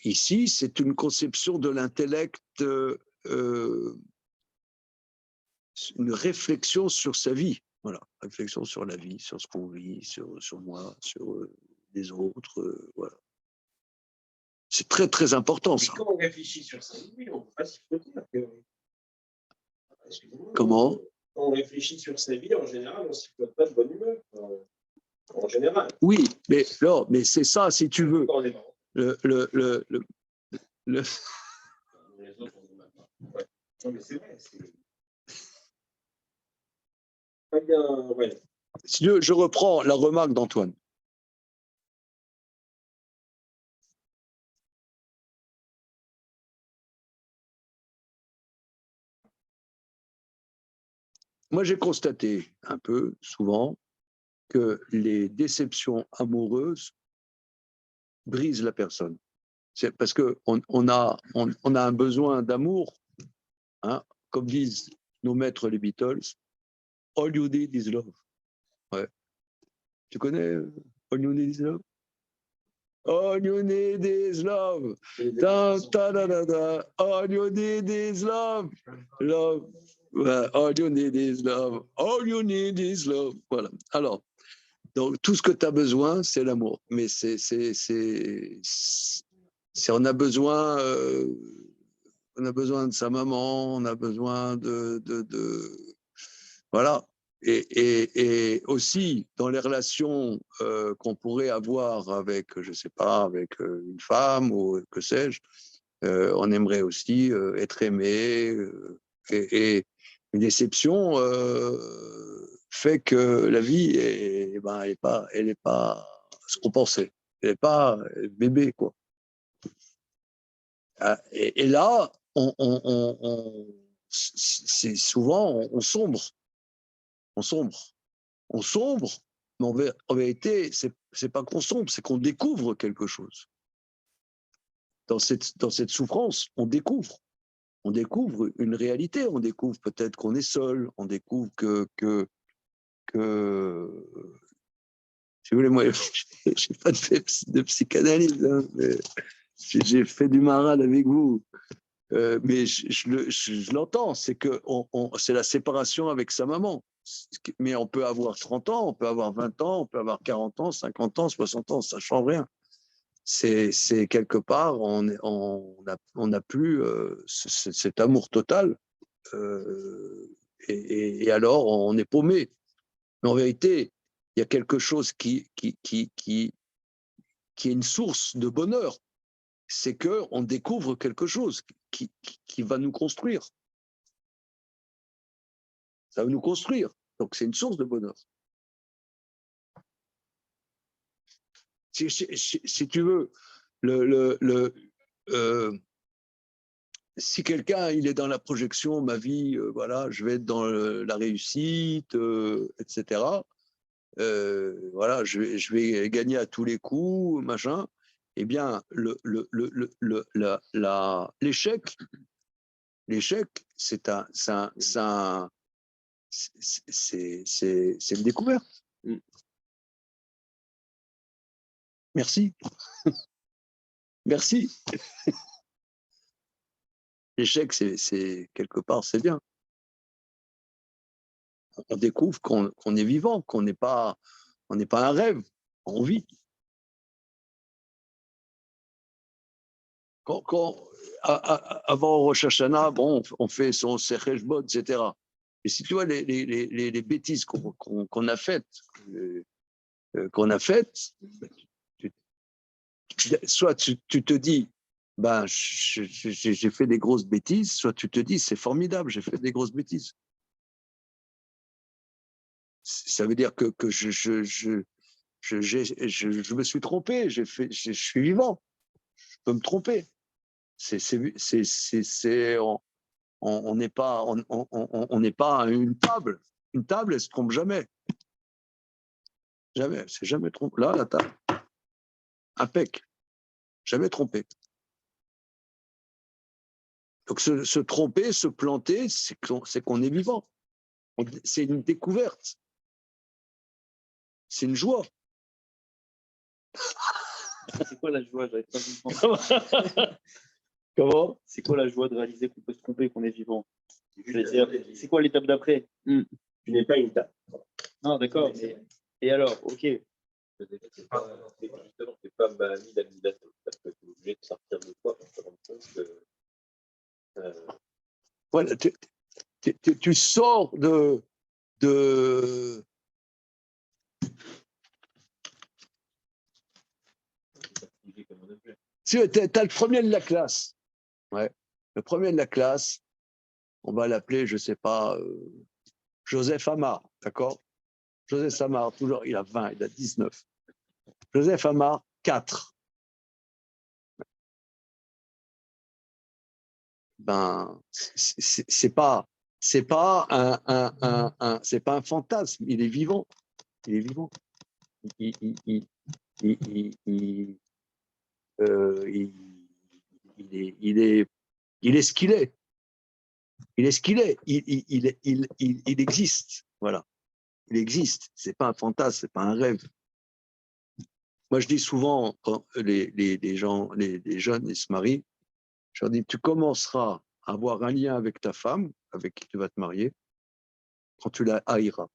Ici, c'est une conception de l'intellect, une réflexion sur sa vie. Voilà, réflexion sur la vie, sur ce qu'on vit, sur moi, sur les autres. Voilà. C'est très, très important, ça. Mais quand on réfléchit sur ça, oui, on peut pas s'y dire que. Comment? Quand on réfléchit sur sa vie, en général, on ne s'y flotte pas de bonne humeur. En général. Oui, mais, non, mais c'est ça, si tu veux. Le... Les autres, on dit maintenant. Ouais. Non, mais c'est vrai, c'est. Pas bien, ouais. Si tu veux, je reprends la remarque d'Antoine. Moi, j'ai constaté un peu, souvent, que les déceptions amoureuses brisent la personne. C'est parce qu'on a un besoin d'amour, hein, comme disent nos maîtres les Beatles, all you need is love. Ouais. Tu connais All you need is love? All you need is love. Da, da, da, da, da. All you need is love. Love. Ouais. All you need is love. All you need is love. Voilà. Alors, donc, tout ce que tu as besoin, c'est l'amour. Mais on a besoin. On a besoin de sa maman, on a besoin voilà. Et aussi, dans les relations qu'on pourrait avoir avec, je ne sais pas, avec une femme ou que sais-je, on aimerait aussi être aimé. Et une déception fait que la vie, elle est pas ce qu'on pensait. Elle n'est pas bébé, quoi. Et là, c'est souvent, on sombre. On sombre. On sombre, mais en vérité, c'est pas qu'on sombre, c'est qu'on découvre quelque chose. Dans cette souffrance, on découvre. On découvre une réalité, on découvre peut-être qu'on est seul, on découvre que si vous voulez, moi, j'ai pas de psychanalyse, hein, mais j'ai fait du Maharal avec vous. Mais je l'entends, c'est que c'est la séparation avec sa maman. Mais on peut avoir 30 ans, on peut avoir 20 ans, on peut avoir 40 ans, 50 ans, 60 ans, ça ne change rien. C'est quelque part, on n'a plus cet amour total. Et alors, on est paumé. Mais en vérité, il y a quelque chose qui est une source de bonheur. C'est qu'on découvre quelque chose qui va nous construire. Ça va nous construire. Donc, c'est une source de bonheur. Si tu veux, si quelqu'un il est dans la projection, ma vie, voilà, je vais être dans la réussite, etc. Voilà, je vais gagner à tous les coups, machin. Eh bien, l'échec, c'est une découverte. Merci. Merci. L'échec, c'est quelque part, c'est bien. On découvre qu'on est vivant, qu'on n'est pas un rêve, on vit. Avant Rosh Hashanah, bon, on fait son Sechej Bod, etc. Et si tu vois les bêtises qu'on a faites, soit tu te dis, ben, j'ai fait des grosses bêtises, soit tu te dis, c'est formidable, j'ai fait des grosses bêtises. ça veut dire que je me suis trompé, je suis vivant, je peux me tromper. On n'est pas, on n'est pas à une table. Une table, elle ne se trompe jamais. Jamais, c'est jamais trompé. Là, la table, impec, jamais trompé. Donc se tromper, se planter, c'est qu'on est vivant. C'est une découverte. C'est une joie. C'est quoi la joie? J'arrive pas à comprendre. Comment? C'est quoi la joie de réaliser qu'on peut se tromper, qu'on est vivant? C'est quoi l'étape d'après? Tu n'es pas une table. Non, d'accord. Et alors, ok. Justement, c'est pas ma vie d'administration, parce que tu es obligé de sortir de toi pour te rendre compte que. Voilà, tu sors de tu as le premier de la classe. Ouais. Le premier de la classe, on va l'appeler, je ne sais pas, Joseph Amar, d'accord? Joseph Amar, toujours, il a 20, il a 19. Joseph Amar, 4. Ben, c'est pas un fantasme, il est vivant. Il est vivant. Il est ce qu'il est. Il est ce qu'il est. Il existe. Voilà. Il existe. C'est pas un fantasme, c'est pas un rêve. Moi, je dis souvent, quand les gens, les jeunes, ils se marient, je leur dis, tu commenceras à avoir un lien avec ta femme, avec qui tu vas te marier, quand tu la haïras.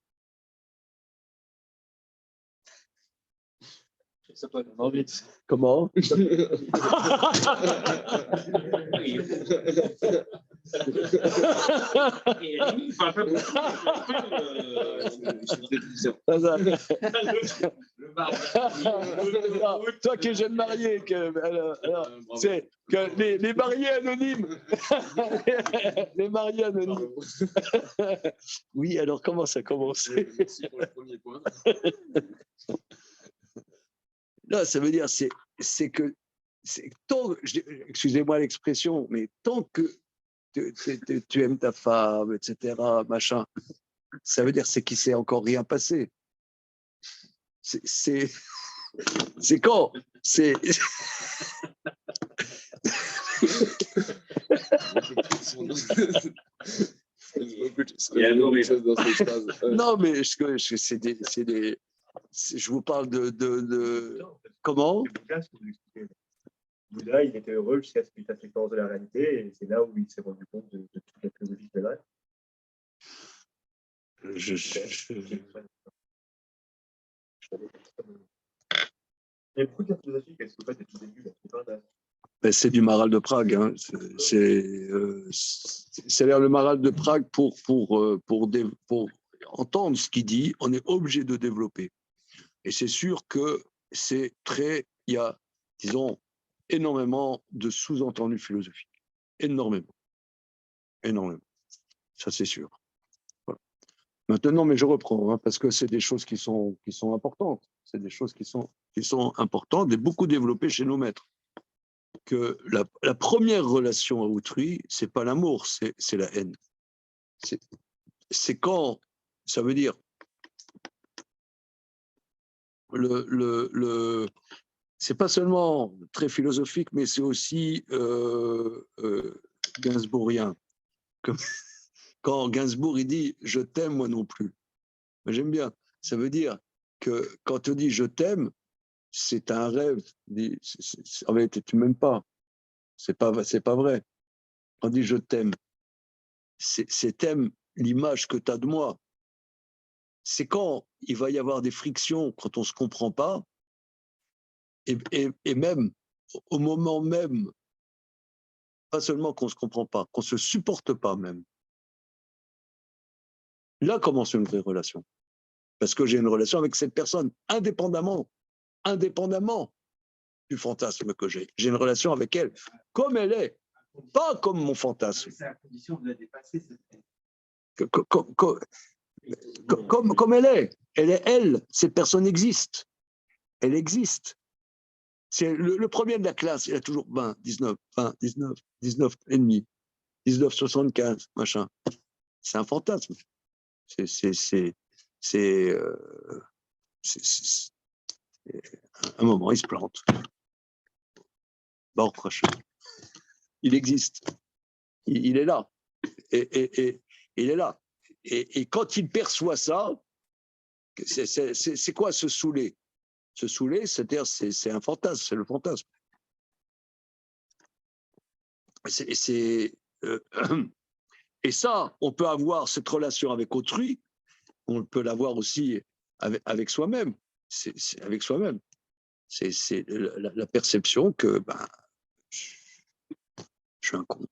Ça peut donner envie. Comment? Toi qui es jeune marié, c'est que les mariés anonymes. Les mariés anonymes. Oui, alors comment ça commence? Merci pour le premier point. Non, ça veut dire, c'est que, excusez-moi l'expression, mais tant que tu aimes ta femme, etc., machin, ça veut dire c'est qu'il ne s'est encore rien passé. C'est quand? C'est. Non, mais c'est des. Je vous parle de... Comment? Bouddha, il était heureux jusqu'à ce qu'il fasse l'expérience de la réalité, et c'est là où il s'est rendu compte de toute la philosophie de la Et beaucoup de philosophie, qu'est-ce que vous faites depuis le début? C'est du Maral de Prague. Hein. C'est le Maral de Prague pour entendre ce qu'il dit, on est obligé de développer. Et c'est sûr que il y a, disons, énormément de sous-entendus philosophiques. Énormément. Ça, c'est sûr. Voilà. Maintenant, mais je reprends, hein, parce que c'est des choses qui sont importantes. C'est des choses qui sont importantes et beaucoup développées chez nos maîtres. Que la première relation à autrui, c'est pas l'amour, c'est la haine. C'est quand, ça veut dire, c'est pas seulement très philosophique, mais c'est aussi gainsbourgien. Quand Gainsbourg il dit « je t'aime, moi non plus ». J'aime bien. Ça veut dire que quand on dit « je t'aime », c'est un rêve. En réalité, tu m'aimes pas. C'est pas vrai. On dit « je t'aime ». C'est t'aimes l'image que tu as de moi. C'est quand il va y avoir des frictions, quand on ne se comprend pas, et même au moment même, pas seulement qu'on ne se comprend pas, qu'on ne se supporte pas même. Là commence une vraie relation. Parce que j'ai une relation avec cette personne, indépendamment du fantasme que j'ai. J'ai une relation avec elle, comme elle est, pas comme mon fantasme. C'est à condition de la dépasser, cette Comme elle est. Elle. Cette personne existe. Elle existe. C'est le premier de la classe, il a toujours 20, 19, 20, 19, 19 et demi, 19, 75, machin. C'est un fantasme. À un moment, il se plante. Bon, il existe. Il est là. Et il est là. Et quand il perçoit ça, c'est quoi se saouler? Se saouler, c'est-à-dire, c'est un fantasme, c'est le fantasme. Et ça, on peut avoir cette relation avec autrui, on peut l'avoir aussi avec soi-même. C'est avec soi-même. C'est la perception que ben, je suis un con.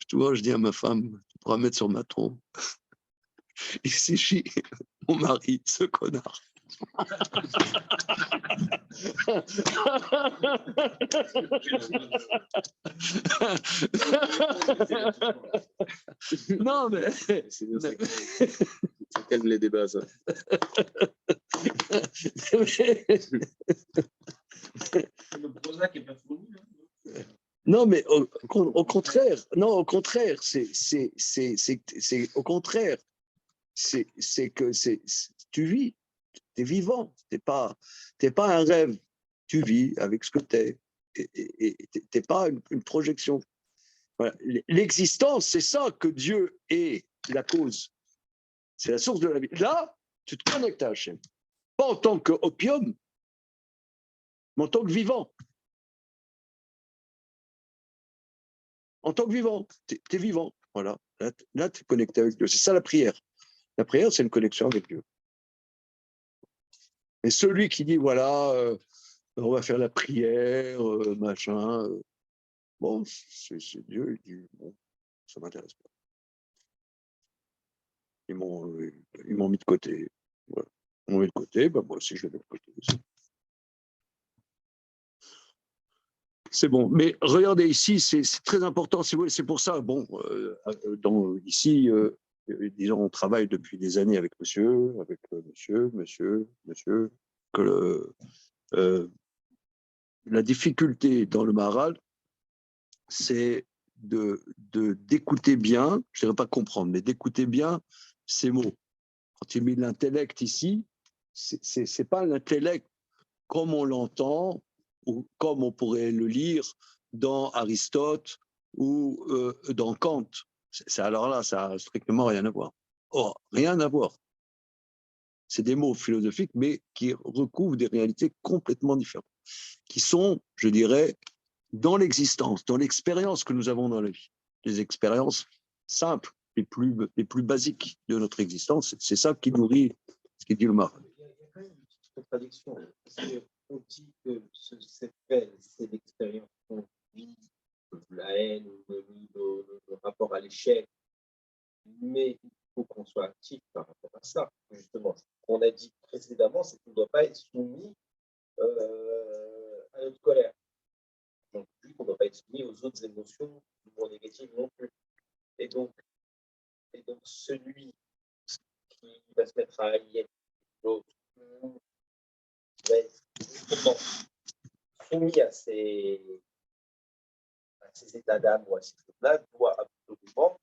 Tu vois, je dis à ma femme, tu pourras mettre sur ma trompe. Et c'est chier mon mari, ce connard. Non, mais. Ça calme les débats, ça. Non, mais au contraire, non, au contraire, c'est au contraire, c'est que tu vis, tu es vivant, t'es pas un rêve, tu vis avec ce que tu es, et t'es pas une projection. Voilà. L'existence, c'est ça que Dieu est la cause, c'est la source de la vie. Là, tu te connectes à Hachem, pas en tant qu'opium, mais en tant que vivant. En tant que vivant, tu es vivant. Voilà. Là tu es connecté avec Dieu. C'est ça la prière. La prière, c'est une connexion avec Dieu. Et celui qui dit, voilà, on va faire la prière, machin, bon, c'est Dieu, il dit, bon, ça ne m'intéresse pas. Ils m'ont mis de côté. Voilà. Ils m'ont mis de côté, ben moi aussi je vais de côté. C'est bon. Mais regardez ici, c'est très important. C'est pour ça, bon, ici, disons, on travaille depuis des années avec monsieur, que la difficulté dans le Maharal, c'est d'écouter bien, je ne dirais pas comprendre, mais d'écouter bien ces mots. Quand il met l'intellect ici, c'est pas l'intellect comme on l'entend ou comme on pourrait le lire dans Aristote ou dans Kant. Alors là, ça n'a strictement rien à voir. Or, rien à voir. C'est des mots philosophiques, mais qui recouvrent des réalités complètement différentes, qui sont, je dirais, dans l'existence, dans l'expérience que nous avons dans la vie. Les expériences simples, les plus basiques de notre existence. C'est ça qui nourrit ce qui dit le Maharal. Il y a quand même une petite contradiction. On dit que cette peine, c'est l'expérience qu'on vit, la haine, le rapport à l'échec, mais il faut qu'on soit actif par rapport à ça. Justement, ce qu'on a dit précédemment, c'est qu'on ne doit pas être soumis à notre colère. Donc, on ne doit pas être soumis aux autres émotions, ou négatives non plus. Et donc celui qui va se mettre à haïr l'autre, va être justement soumis à ces états d'âme ou à ces choses-là, doit absolument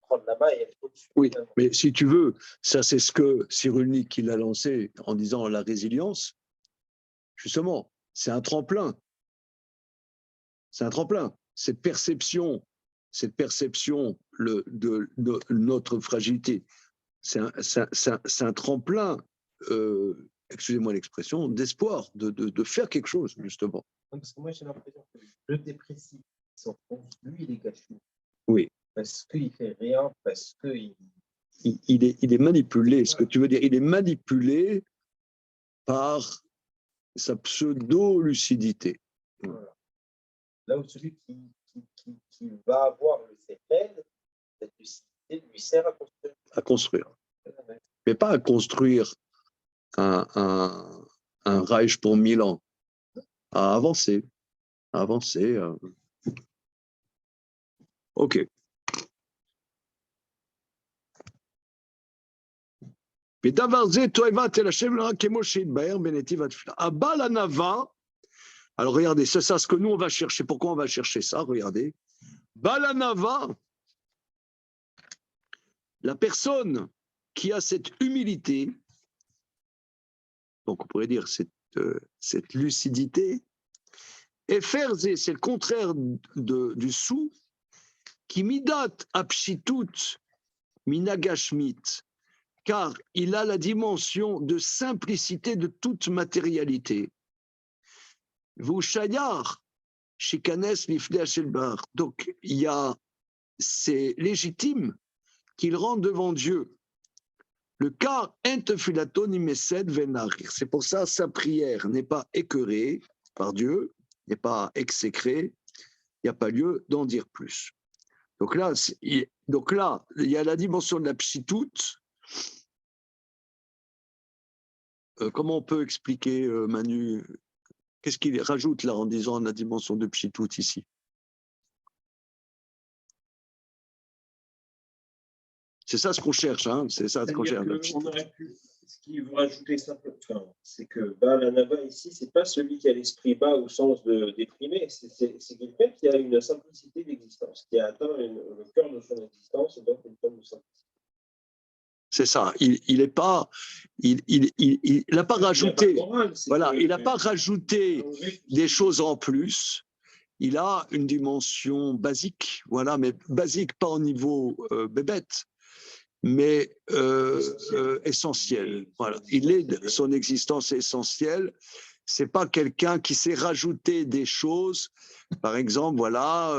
prendre la main et être au-dessus. Oui, mais si tu veux, ça c'est ce que Cyrulnik il a lancé en disant la résilience. Justement, c'est un tremplin. C'est un tremplin. Cette perception de notre fragilité, c'est un tremplin, excusez-moi l'expression, d'espoir, de faire quelque chose, justement. Parce que moi, j'ai l'impression que le dépressif, lui, il est caché. Oui. Parce qu'il ne fait rien, parce qu'il... Il est manipulé, ce que tu veux dire, il est manipulé par sa pseudo-lucidité. Voilà. Là où celui qui va avoir le CPL, cette lucidité lui sert à construire. À construire. Mais pas à construire un Reich pour 1000 ans. à avancer. OK. Alors regardez, c'est ça ce que nous on va chercher. Pourquoi on va chercher ça? Regardez. Balanava, la personne qui a cette humilité, donc on pourrait dire cette lucidité, et Ferzé, c'est le contraire du sou, qui midat apshitut minagashmit, car il a la dimension de simplicité de toute matérialité. Vous shayar, shikanes lifnei Hashelbar. Donc c'est légitime qu'il rentre devant Dieu. Le cas entefilaton imesed venarir. C'est pour ça sa prière n'est pas écœurée par Dieu, n'est pas exécrée. Il n'y a pas lieu d'en dire plus. Donc là, il y a la dimension de la pshitout. Comment on peut expliquer, Manu? Qu'est-ce qu'il rajoute là en disant la dimension de pshitout ici? C'est ça ce qu'on cherche, hein? C'est ça ce qu'on cherche. On aurait pu, ce qu'il veut rajouter simplement, c'est que Balanava ici, c'est pas celui qui a l'esprit bas au sens de déprimer, c'est quelqu'un qui a une simplicité d'existence, qui a atteint le cœur de son existence et donc une forme de simplicité. C'est ça. Il n'a pas, rajouté. Il n'a pas rajouté des choses en plus. Il a une dimension basique, voilà, mais basique pas au niveau bébête, mais essentielle. Voilà. Son existence est essentielle. C'est pas quelqu'un qui s'est rajouté des choses. Par exemple, voilà,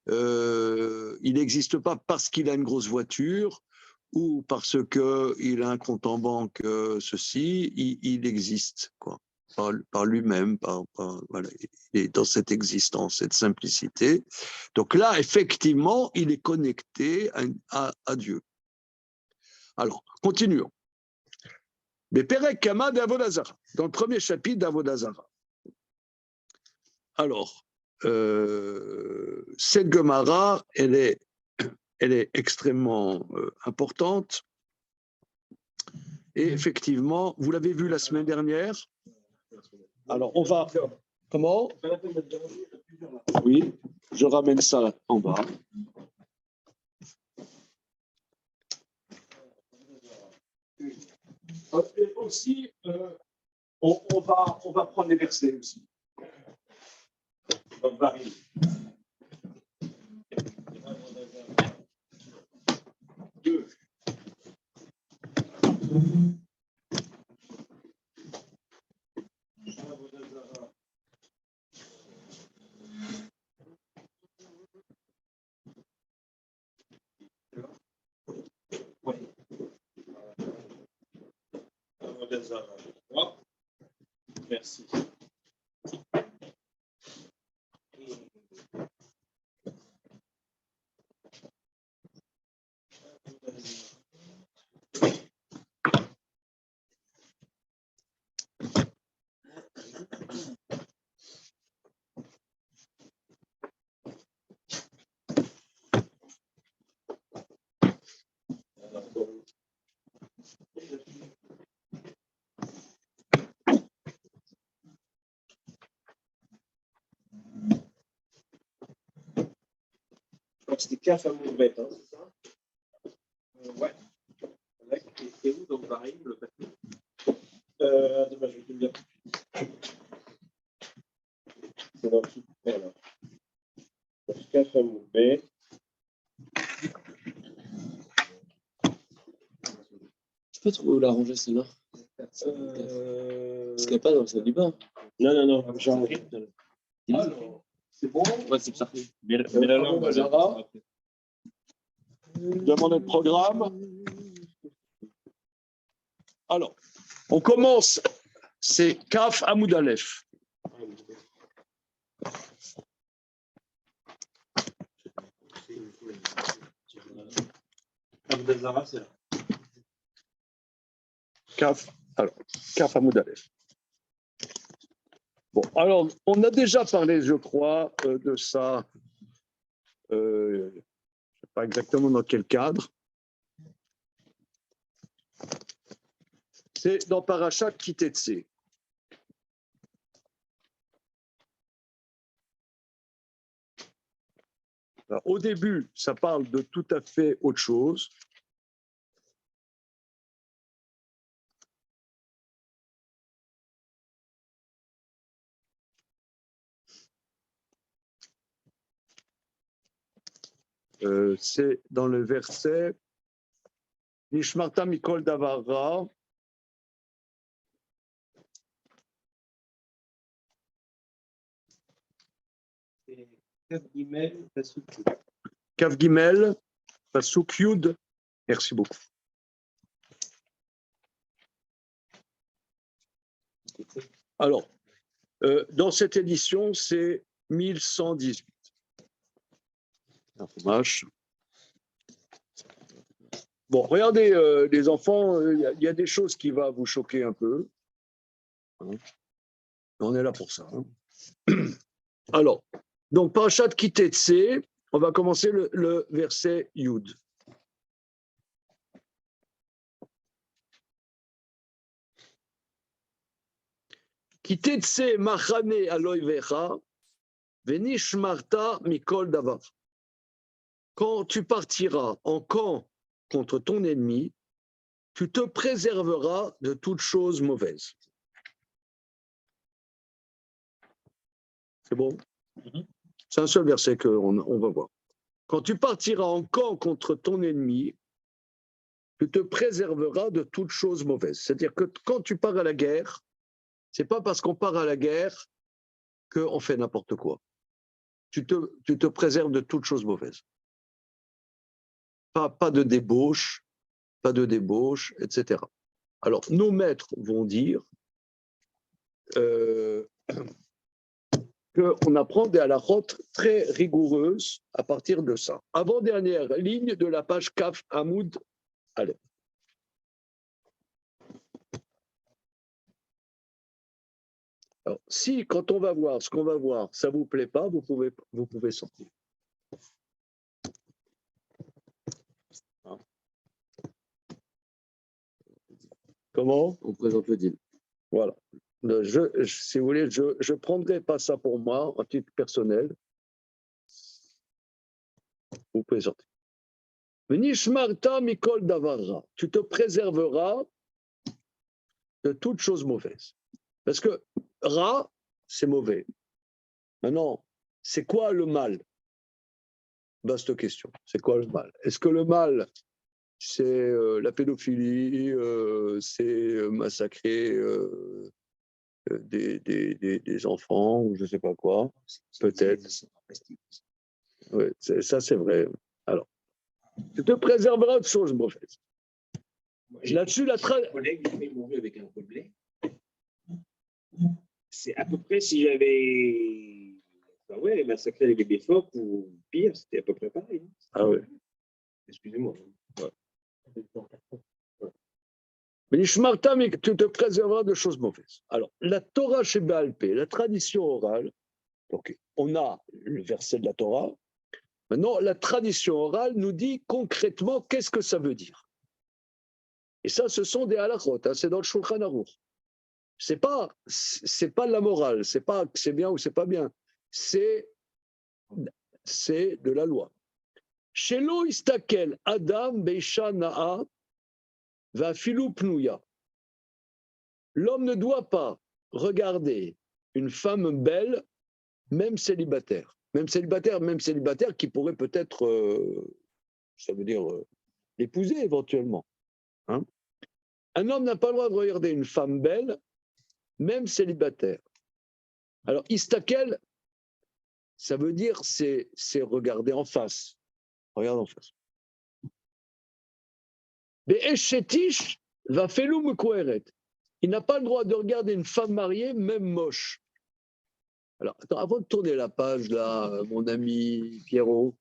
il n'existe pas parce qu'il a une grosse voiture ou parce qu'il a un compte en banque, ceci, il existe, quoi, par lui-même, voilà, il est dans cette existence, cette simplicité. Donc là, effectivement, il est connecté à Dieu. Alors, continuons. Mais Perek Kama d'Avodazara, dans le premier chapitre d'Avodazara. Alors, cette Gemara, elle est extrêmement importante. Et effectivement, vous l'avez vu la semaine dernière. Alors, on va... Comment? Oui, je ramène ça en bas. Et aussi, on va prendre les versets aussi. On va arriver. Merci. C'était Kaf à Mourbet, hein, c'est ça? Ouais. Et où dans Paris, le papier? Dommage, je vais te le dire. C'est dans le sous. Voilà. Kaf à Mourbet. Je peux trouver où la ranger celle-là? Parce qu'il n'y a pas dans le salle du bain. Non, j'arrive. Alors, c'est bon? Ouais, c'est parfait. Demandez le programme. Alors, on commence. C'est Kaf Amoud Aleph. Kaf Amoud Aleph. Bon, alors, on a déjà parlé, je crois, de ça. Je ne sais pas exactement dans quel cadre. C'est dans Parashat Kitetsé. Alors, au début, ça parle de tout à fait autre chose. C'est dans le verset Nishmarta Mikol Davara. Kav Gimel, Pasuk Yud. Merci beaucoup. Alors, dans cette édition, c'est 1118. Un fromage. Bon, regardez, les enfants, il y a des choses qui vont vous choquer un peu. Hein. On est là pour ça. Hein. Alors, donc, Parashat Kitetsé, on va commencer le verset Yud. Kitetsé machane aloivecha, venishmarta mikol davar. Quand tu partiras en camp contre ton ennemi, tu te préserveras de toute chose mauvaise. C'est bon? C'est un seul verset qu'on va voir. Quand tu partiras en camp contre ton ennemi, tu te préserveras de toute chose mauvaise. C'est-à-dire que quand tu pars à la guerre, c'est pas parce qu'on part à la guerre qu'on fait n'importe quoi. Tu te préserves de toute chose mauvaise. Pas de débauche, etc. Alors, nos maîtres vont dire qu'on apprend des halakhot très rigoureuses à partir de ça. Avant-dernière ligne de la page Kaf Hamoud Aleph. Alors, si, quand on va voir ce qu'on va voir, ça ne vous plaît pas, vous pouvez sortir. Comment? On présente le deal. Voilà. Si vous voulez, je ne prendrai pas ça pour moi, en titre personnel. Vous pouvez sortir. Venishmarta mikol davara. Tu te préserveras de toute chose mauvaise. Parce que Ra, c'est mauvais. Maintenant, c'est quoi le mal? Vaste question. C'est quoi le mal? Est-ce que le mal, c'est la pédophilie, c'est massacrer des enfants, ou je ne sais pas quoi? Peut-être. Oui, ça, c'est vrai. Alors, tu te préserveras de choses mauvaises. Là-dessus, la collègue est mort avec un gobelet. C'est à peu près si j'avais massacré les bébés phoques ou pire, c'était à peu près pareil. Ah oui. Excusez-moi. Mais tu te préserveras de choses mauvaises. Alors, la Torah chez Baal Pé, la tradition orale, donc on a le verset de la Torah. Maintenant, la tradition orale nous dit concrètement qu'est-ce que ça veut dire. Et ça, ce sont des halakhot, hein, c'est dans le Shulchan Aruch. C'est pas de la morale, c'est pas que c'est bien ou c'est pas bien. C'est de la loi. Shelo istakel Adam beisha na'a va filou pnouya. L'homme ne doit pas regarder une femme belle, même célibataire. Même célibataire qui pourrait peut-être, ça veut dire l'épouser éventuellement. Hein? Un homme n'a pas le droit de regarder une femme belle, même célibataire. Alors, istakel, ça veut dire c'est regarder en face. Regarde en face. Mais Eshetish va felou mekoueret. Il n'a pas le droit de regarder une femme mariée, même moche. Alors, attends, avant de tourner la page, là, mon ami Pierrot,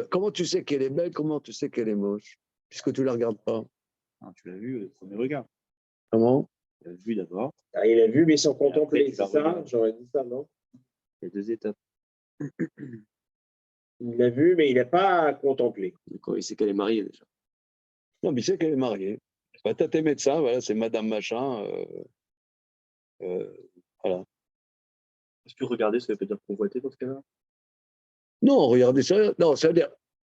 comment tu sais qu'elle est belle, comment tu sais qu'elle est moche, puisque tu ne la regardes pas? Ah, tu l'as vu au premier regard. Comment? Il a vu d'abord. Ah, il a vu, mais sans contempler, après, c'est ça? J'aurais dit ça, non? Il y a 2 étapes. Il l'a vu, mais il n'a pas contemplé. D'accord, il sait qu'elle est mariée déjà. Non, mais il sait qu'elle est mariée. Bah, t'as tes médecins, voilà, c'est Madame Machin. Voilà. Est-ce que regarder, ça veut pas dire convoiter dans ce cas-là? Non, regardez ça. Non, ça veut dire.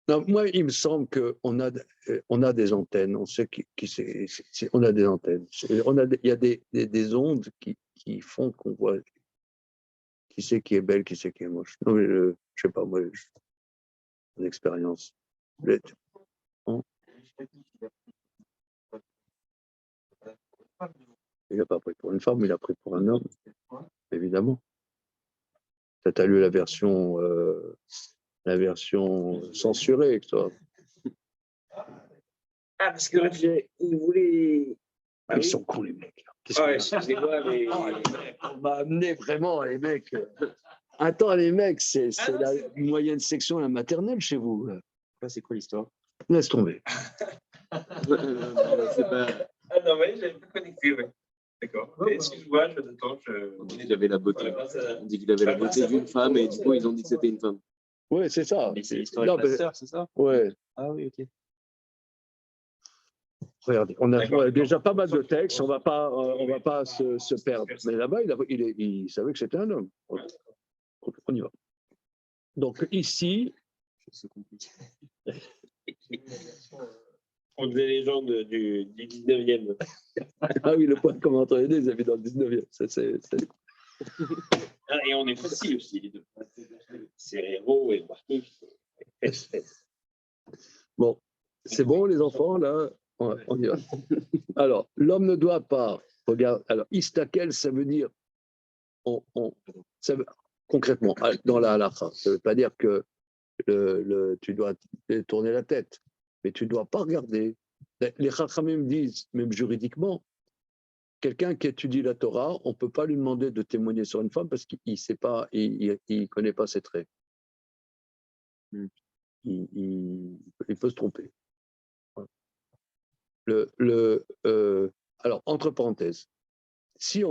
Non, moi, il me semble qu'on a des antennes. On sait on a des antennes. Il y a des ondes qui font qu'on voit qui c'est qui est belle, qui c'est qui est moche. Non, mais je sais pas, moi, mon expérience. Hein? Il n'a pas pris pour une femme, il a pris pour un homme, évidemment. Tu as lu la version censurée, toi. Ah, parce que il voulait. Ils sont cons, les mecs. Ah, excusez-moi, mais. On m'a amené vraiment, les mecs. Attends, les mecs, c'est la moyenne section, la maternelle chez vous. C'est quoi l'histoire? Laisse tomber. C'est pas... Ah non, mais j'avais pas connecté, ouais. D'accord. Excuse-moi, On dit qu'il avait la beauté. On dit qu'il avait la beauté d'une femme et du coup, ils ont dit que c'était une femme. Ouais, c'est ça. Mais c'est l'histoire avec la sœur, c'est ça? Ouais. Ah oui, ok. Regardez, on a déjà pas mal de textes, on va pas se perdre. Mais là-bas, il savait que c'était un homme. On y va. Donc ici, C'est compliqué. On faisait les gens du 19e. ah oui, le point de comment entre les deux, ils avaient dans le 19e. Ah, et on est facile aussi, les deux. C'est héros et Marquis. Bon, c'est bon, les enfants, là, on y va. Alors, l'homme ne doit pas, regarde, alors, istakel, ça veut dire, concrètement, dans la halakha, ça ne veut pas dire que tu dois tourner la tête, mais tu ne dois pas regarder. Les chachamim disent, même juridiquement, quelqu'un qui étudie la Torah, on ne peut pas lui demander de témoigner sur une femme parce qu'il ne connaît pas ses traits. Il peut se tromper. Alors, entre parenthèses, si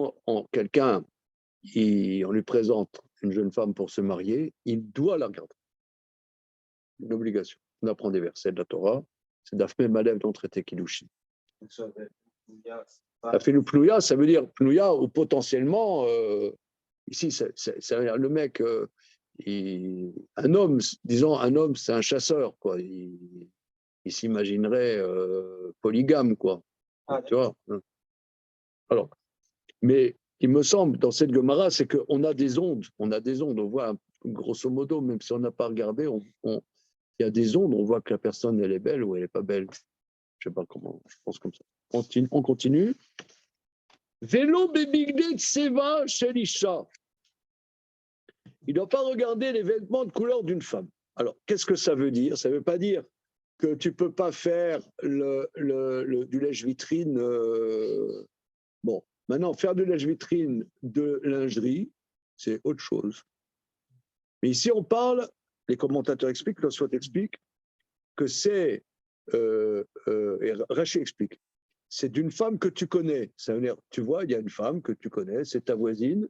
quelqu'un, on lui présente une jeune femme pour se marier, il doit la regarder. Une obligation. On apprend des versets de la Torah, c'est Dafme Malev dans le traité Kiddushin. La Plouya, ça veut dire Plouya ou potentiellement, ici, le mec, un homme, disons, un homme, c'est un chasseur, quoi. Il s'imaginerait polygame, quoi. Tu vois. Alors, mais il me semble, dans cette Gemara, c'est qu'on a des ondes. On voit, grosso modo, même si on n'a pas regardé, il y a des ondes, on voit que la personne, elle est belle ou elle n'est pas belle. Je ne sais pas comment, je pense comme ça. On continue. Vélo bébigné tseva shelisha. Il ne doit pas regarder les vêtements de couleur d'une femme. Alors, qu'est-ce que ça veut dire? Ça ne veut pas dire que tu ne peux pas faire du lèche-vitrine. Bon, maintenant, faire du lèche-vitrine de lingerie, c'est autre chose. Mais ici, on parle, les commentateurs expliquent, Tosfot explique, que c'est, et Rachi explique, c'est d'une femme que tu connais. Ça veut dire, tu vois, il y a une femme que tu connais, c'est ta voisine,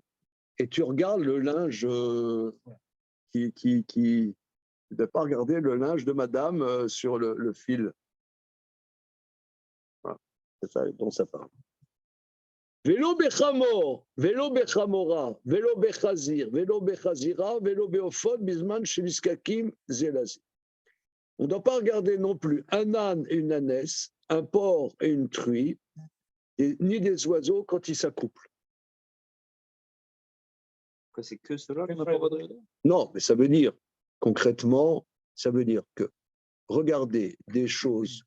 et tu regardes le linge qui ne doit pas regarder le linge de madame sur le fil. Voilà. C'est ça dont ça parle. Vélo bechamor, vélo bechamora, vélo bechazir, vélo bechazira, vélo beofod, bisman sheliskakim zelazi. On ne doit pas regarder non plus un âne et une ânesse, un porc et une truie, ni des oiseaux quand ils s'accouplent. C'est que cela qu'on n'a pas le droit de regarder? Non, mais ça veut dire, concrètement, ça veut dire que regarder des choses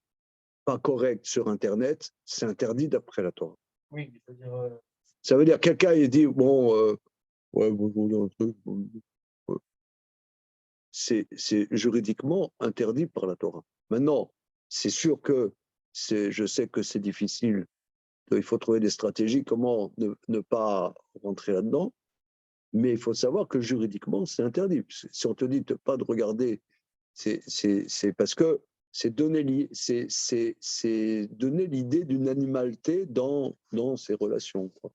pas correctes sur Internet, c'est interdit d'après la Torah. Oui, c'est-à-dire. Ça veut dire quelqu'un il dit bon, ouais, un truc. C'est juridiquement interdit par la Torah. Maintenant, c'est sûr que je sais que c'est difficile. Il faut trouver des stratégies comment ne pas rentrer là-dedans. Mais il faut savoir que juridiquement, c'est interdit. Si on te dit pas de regarder, c'est parce que c'est donner l'idée d'une animalité dans ces relations, quoi.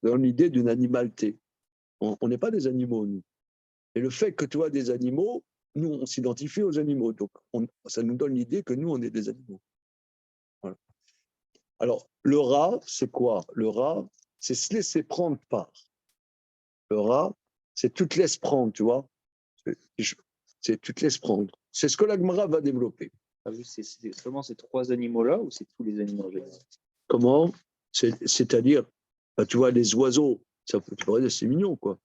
Dans l'idée d'une animalité. On n'est pas des animaux, nous. Et le fait que tu vois des animaux, nous, on s'identifie aux animaux. Donc, ça nous donne l'idée que nous, on est des animaux. Voilà. Alors, le rat, c'est quoi? Le rat, c'est se laisser prendre par. Le rat, c'est tu te laisses prendre, tu vois. C'est tu te laisses prendre. C'est ce que la Gemara va développer. C'est seulement ces trois animaux-là ou c'est tous les animaux en général? Comment? C'est-à-dire, bah, tu vois, les oiseaux, tu pourrais dire c'est mignon, quoi.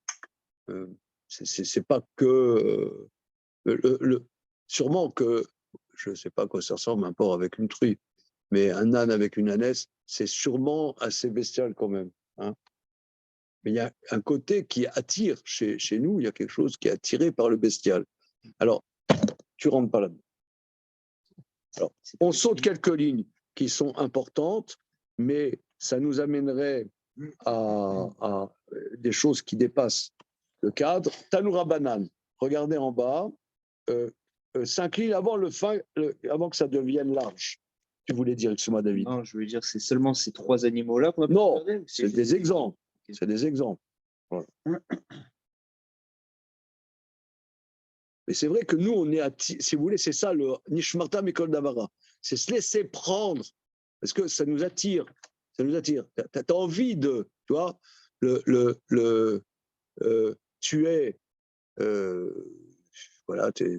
C'est pas que. Sûrement que, je ne sais pas à quoi ça ressemble, un porc avec une truie, mais un âne avec une ânesse, c'est sûrement assez bestial quand même. Hein. Mais il y a un côté qui attire chez nous, il y a quelque chose qui est attiré par le bestial. Alors, tu ne rentres pas là-dedans. Alors, on saute quelques lignes qui sont importantes, mais ça nous amènerait à des choses qui dépassent le cadre. Tanoura Banane, regardez en bas, s'incline avant que ça devienne large. Tu voulais dire, excuse-moi David. Non, je voulais dire, c'est seulement ces trois animaux-là qu'on a pu Non, regarder, ou c'est des exemples. C'est des exemples. Voilà. Mais c'est vrai que nous, on est, si vous voulez, c'est ça le Nishmarta Mikol Davara. C'est se laisser prendre, parce que ça nous attire. Ça nous attire. Tu as envie de, tu vois, tu es, voilà, tu es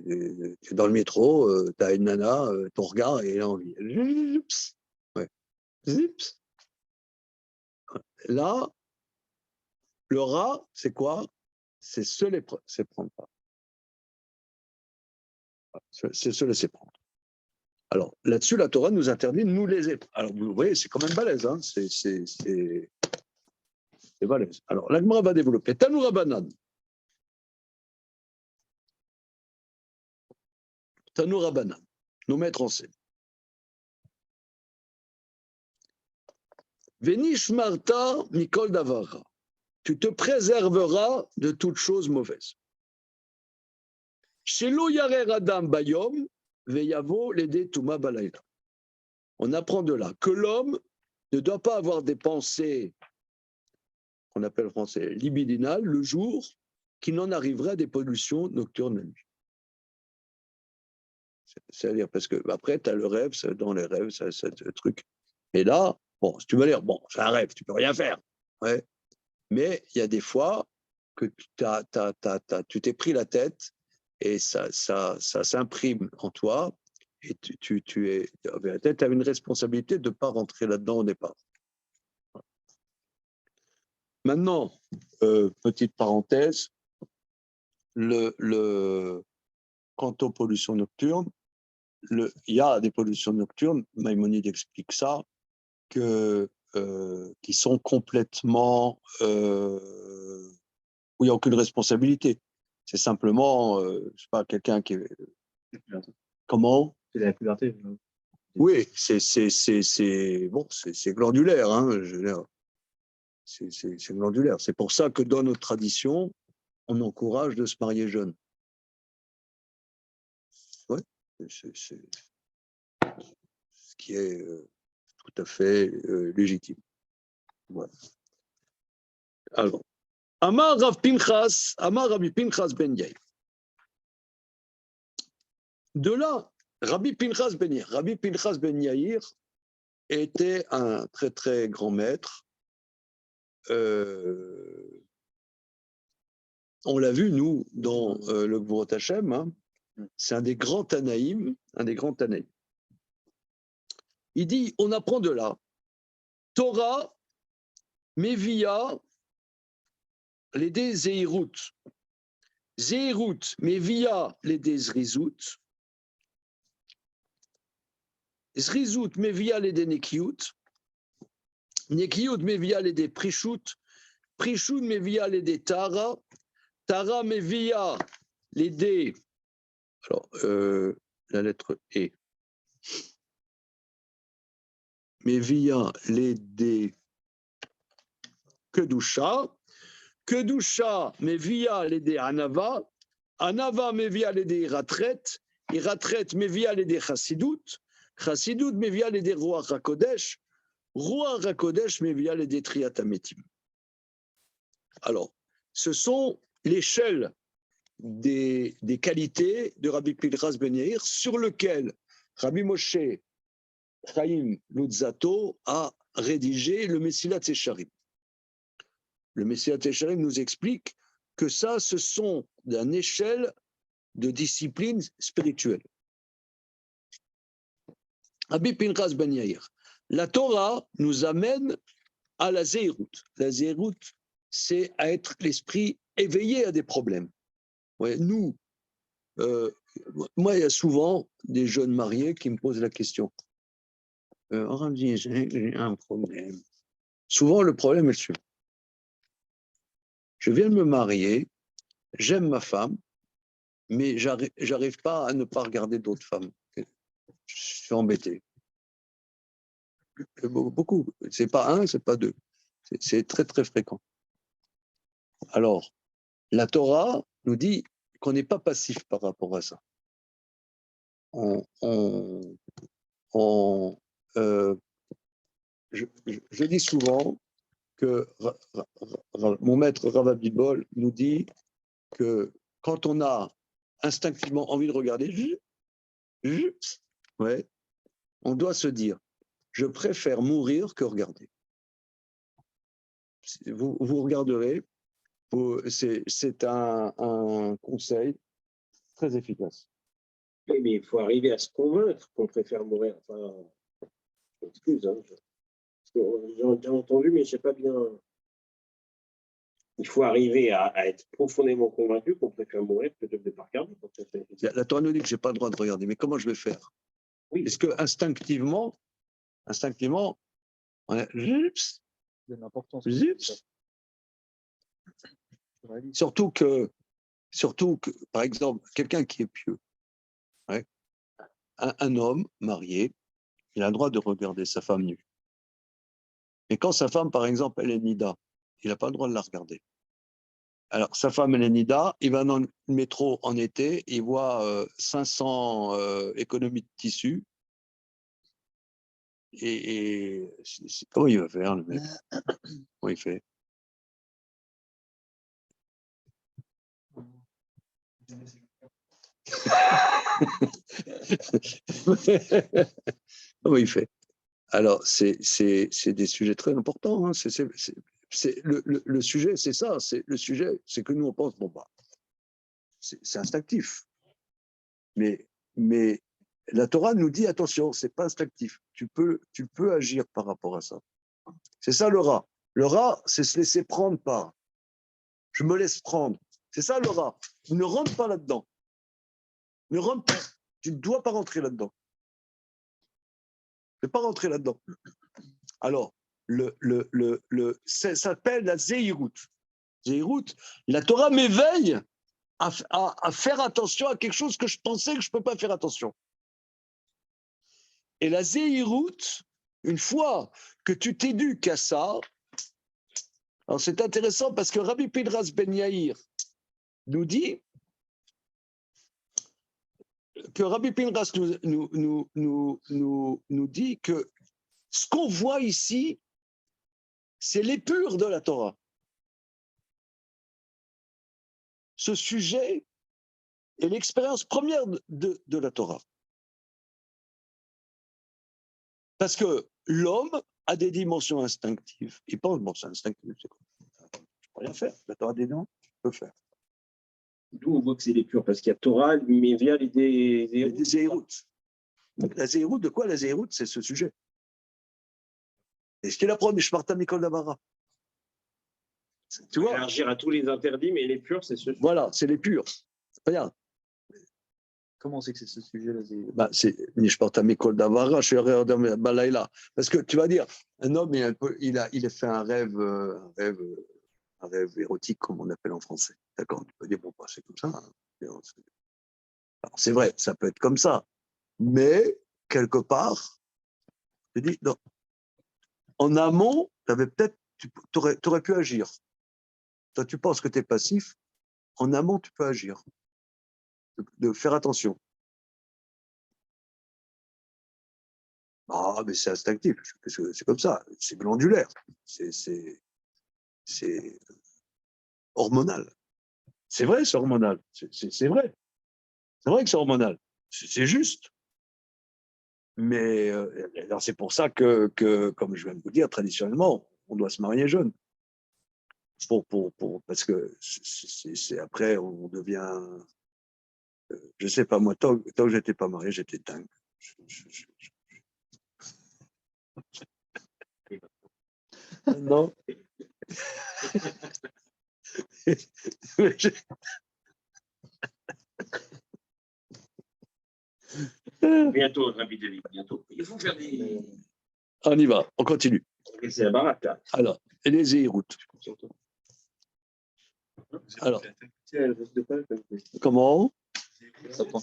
dans le métro, tu as une nana, ton regard et elle a envie. Zips. Ouais. Zips. Là, le rat, c'est quoi? C'est c'est prendre pas. C'est se laisser prendre. Alors, là-dessus, la Torah nous interdit de nous léser. Alors, vous voyez, c'est quand même balèze. Hein, c'est balèze. Alors, la Gemara va développer. Tanoura Banane. Tanoura Banane. Nous mettre en scène. Venish Marta Mikol Davara. Tu te préserveras de toute chose mauvaise. Shelo Yarer Adam Bayom. Veyavo l'aider Touma Balayla. On apprend de là que l'homme ne doit pas avoir des pensées qu'on appelle en français libidinales le jour, qu'il n'en arriverait à des pollutions nocturnes la nuit. C'est-à-dire parce que après tu as le rêve, dans les rêves, ça le truc. Et là, bon, si tu veux dire, bon, c'est un rêve, tu peux rien faire. Ouais. Mais il y a des fois que tu t'es pris la tête. Et ça s'imprime en toi, et tu as une responsabilité de ne pas rentrer là-dedans au départ. Maintenant, petite parenthèse, quant aux pollutions nocturnes, il y a des pollutions nocturnes, Maïmonide explique ça, qui sont complètement où il n'y a aucune responsabilité. C'est simplement, je ne sais pas, quelqu'un qui est. Comment? C'est la puberté. Oui, bon, c'est glandulaire, hein, je veux dire. C'est glandulaire. C'est pour ça que dans notre tradition, on encourage de se marier jeune. Oui, c'est ce qui est tout à fait légitime. Voilà. Alors. Amar Rabbi Pinchas ben Yair. De là, Rabbi Pinchas ben Yair. Rabbi Pinchas ben Yair était un très très grand maître. On l'a vu, nous, dans le Gvorot Hashem. Hein, c'est un des grands Tanaïm. Il dit, on apprend de là. Torah, Mevia, l'aider Zeirut. Zeirut, mais via l'aider Zrizout. Zrizout, mais via l'aider Nekiut. Nekiut, mais via l'aider Prishut. Prishut, mais via l'aider Tara. Tara, mais via l'aider. Alors, la lettre E. Mais via l'aider Kedusha. Kedusha, mais via l'aider Anava. Anava, mais via l'aider Ratret. Iratret mevia l'aider chassidut, chassidut mevia l'aider ruach hakodesh, ruach hakodesh mevia l'aider triat hametim. Alors, ce sont l'échelle des qualités de Rabbi Pinchas Ben Yair sur lequel Rabbi Moshe Chaim Luzzatto a rédigé le Mesilat Yesharim. Le Mesilat Yesharim nous explique que ça, ce sont d'une échelle de discipline spirituelle. Rabbi Pinchas Ben Yair. La Torah nous amène à la Zéhirout. La Zéhirout, c'est à être l'esprit éveillé à des problèmes. Ouais, nous, moi, il y a souvent des jeunes mariés qui me posent la question. J'ai un problème. Souvent, le problème est le suivant. Je viens de me marier, j'aime ma femme, mais j'arrive pas à ne pas regarder d'autres femmes. Je suis embêté. Beaucoup. C'est pas un, c'est pas deux. C'est très, très fréquent. Alors, la Torah nous dit qu'on n'est pas passif par rapport à ça. Je dis souvent que mon maître Rav Abitbol nous dit que quand on a instinctivement envie de regarder, ouais, on doit se dire, je préfère mourir que regarder. Vous regarderez, c'est un conseil très efficace. Oui, mais il faut arriver à se convaincre qu'on préfère mourir. Enfin, excuse, hein, j'ai entendu, mais je ne sais pas bien. Il faut arriver à être profondément convaincu qu'on préfère mourir plutôt que de ne pas regarder. La Torah nous dit que je n'ai pas le droit de regarder, mais comment je vais faire? Oui. Est-ce que instinctivement, on a... Surtout que, par exemple, quelqu'un qui est pieux, ouais, un homme marié, il a le droit de regarder sa femme nue. Mais quand sa femme, par exemple, elle est nida, il n'a pas le droit de la regarder. Alors, sa femme, elle est nida, il va dans le métro en été, il voit 500 économies de tissu. Et comment il va faire, le mec? Comment il fait? Comment il fait? Alors, c'est des sujets très importants. Hein. Le sujet, c'est ça. Le sujet, c'est que nous, on pense, bon, bah, c'est instinctif. Mais la Torah nous dit, attention, c'est pas instinctif. Tu peux agir par rapport à ça. C'est ça le rat. Le rat, c'est se laisser prendre par. Je me laisse prendre. C'est ça le rat. Ne rentre pas là-dedans. Ne rentre pas. Tu ne dois pas rentrer là-dedans. Ne pas rentrer là-dedans. Alors, ça s'appelle la Zéhirout. Zéhirout, la Torah m'éveille à faire attention à quelque chose que je pensais que je ne peux pas faire attention. Et la Zéhirout, une fois que tu t'éduques à ça, alors c'est intéressant parce que Rabbi Pinchas Ben Yair nous dit que Rabbi Pinchas nous dit que ce qu'on voit ici, c'est l'épure de la Torah. Ce sujet est l'expérience première de la Torah. Parce que l'homme a des dimensions instinctives. Il pense, bon, c'est instinctif, c'est quoi? Je ne peux rien faire. La Torah des noms, je peux faire. D'où on voit que c'est l'épure, parce qu'il y a Torah, mais via des Zéhirout. La Zéhirout, de quoi la Zéhirout? C'est ce sujet. Et ce qu'il apprend du Shmarta Mikol Davara. Tu vois? Élargir à tous les interdits, mais l'épure, c'est ce sujet. Voilà, c'est l'épure. Regarde. Comment c'est que c'est ce sujet-là? C'est Nishparta Mikol Davara, je suis Balaïla. Parce que tu vas dire, un homme, il a fait un rêve érotique, comme on appelle en français. D'accord? Tu peux dire, bon, bah, c'est comme ça. Hein. Alors, c'est vrai, ça peut être comme ça. Mais, quelque part, je dis, non. En amont, tu aurais pu agir. Toi, tu penses que tu es passif. En amont, tu peux agir. De faire attention. Ah, mais c'est instinctif, c'est comme ça, c'est glandulaire, c'est hormonal. C'est vrai, c'est hormonal, c'est vrai. C'est vrai que c'est hormonal, c'est juste. Mais alors c'est pour ça que, comme je viens de vous dire, traditionnellement, on doit se marier jeune. Parce que après, on devient. Je sais pas, moi, tant que j'étais pas marié, j'étais dingue. Non. Bientôt, Rabbi David, bientôt. Il faut faire des. On y va, on continue. C'est la baraque, là. Alors, et les Zéhirout. Alors, comment?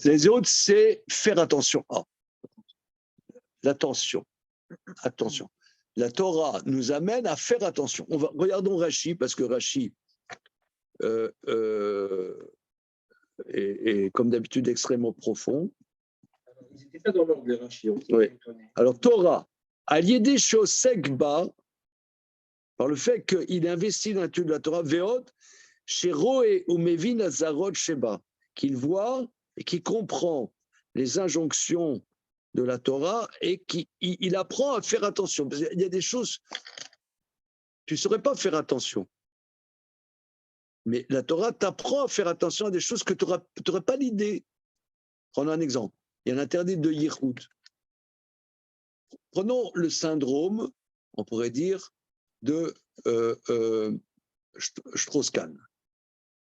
Les Zéhirout, c'est faire attention à. L'attention. Attention. La Torah nous amène à faire attention. Regardons Rashi, parce que Rashi est, comme d'habitude, extrêmement profond. Ils n'étaient pas dans l'ordre des Rashi. Oui. Alors, Torah, allié des choses segba, par le fait qu'il investit dans l'étude de la Torah, Veot, chez Roé ou Mevin Azarot Sheba, qu'il voit et qui comprend les injonctions de la Torah et qu'il apprend à faire attention. Parce qu'il y a des choses, tu ne saurais pas faire attention. Mais la Torah t'apprend à faire attention à des choses que tu n'aurais pas l'idée. Prenons un exemple. Il y a un interdit de Yichud. Prenons le syndrome, on pourrait dire, de Strauss-Kahn.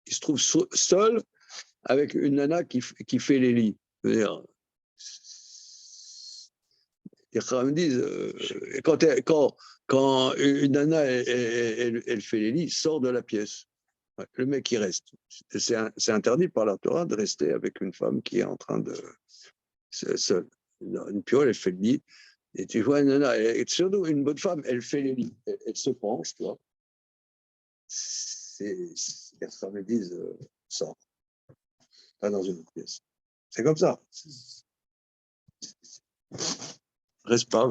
Il se trouve seul avec une nana qui fait les lits. Les Chachamim disent, quand une nana elle fait les lits, sort de la pièce. Le mec il reste. C'est interdit par la Torah de rester avec une femme qui est en train de seule. Une piole, elle fait le lit. Et tu vois une nana, et surtout une bonne femme, elle fait les lits. Elle se penche, tu vois. Les Chachamim disent, sort. Pas dans une autre pièce. C'est comme ça. Reste pas.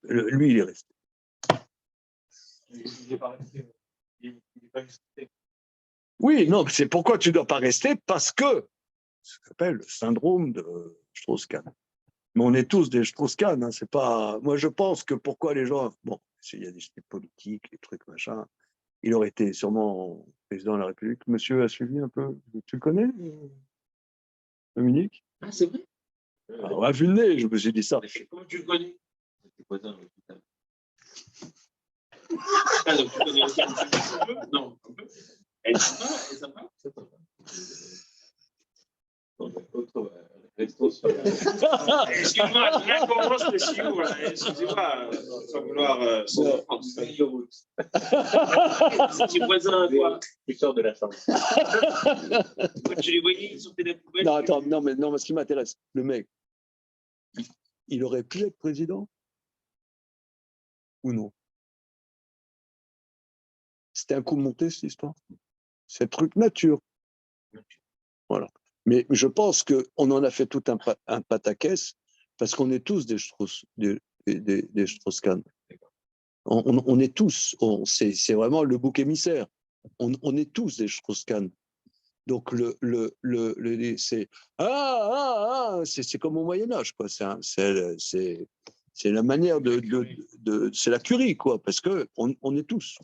Lui, il est resté. Il n'est pas resté. Il n'est pas resté. Oui, non, c'est pourquoi tu ne dois pas rester, parce que ce qu'on appelle le syndrome de Strauss-Kahn. Mais on est tous des Strauss-Kahn, hein, c'est pas. Moi, je pense que pourquoi les gens. Bon, il y a des politiques, des trucs, machin. Il aurait été sûrement président de la République. Monsieur a suivi un peu. Tu le connais, Dominique? Ah, c'est vrai. On a vu le nez, je me suis dit ça. Comment tu le connais? Tes voisins, l'hôpital. Ah, donc tu connais aussi un petit peu? Non, un peu. Elle est sympa? C'est sympa. Excuse-moi, là commence le chiot, excusez-moi, sans vouloir c'est tes voisins, quoi. Tu sors de la chambre. Quand tu les voyais, ils sortaient de la poubelle. Non, attends, non, mais ce qui m'intéresse, le mec, il aurait pu être président ou non? C'était un coup monté, cette histoire. C'est un truc nature. Voilà. Mais je pense qu'on en a fait tout un pataquès parce qu'on est tous des Strauss-Kahn. On est tous, c'est vraiment le bouc émissaire. On est tous des Strauss-Kahn. Donc, c'est c'est comme au Moyen-Âge, quoi. C'est la manière c'est la curie, quoi, parce qu'on est tous,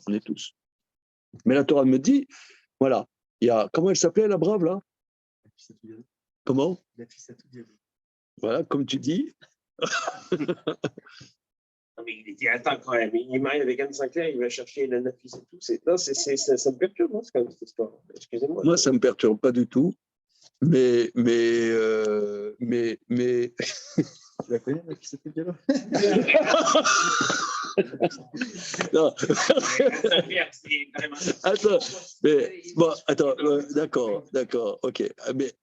Mais la Torah me dit, voilà, il y a, comment elle s'appelait, la brave, là? Comment? Voilà, comme tu dis. Non, mais il était attends quand même. Il est marié avec Anne Sinclair, il va chercher la Nafis et tout. Non, ça me perturbe, hein, quand même, cette histoire. Excusez-moi. Moi, ça ne me perturbe pas du tout. Mais. Tu la connais, Nafis Diallo? Non. Attends, mais bon, attends, d'accord, ok. Mais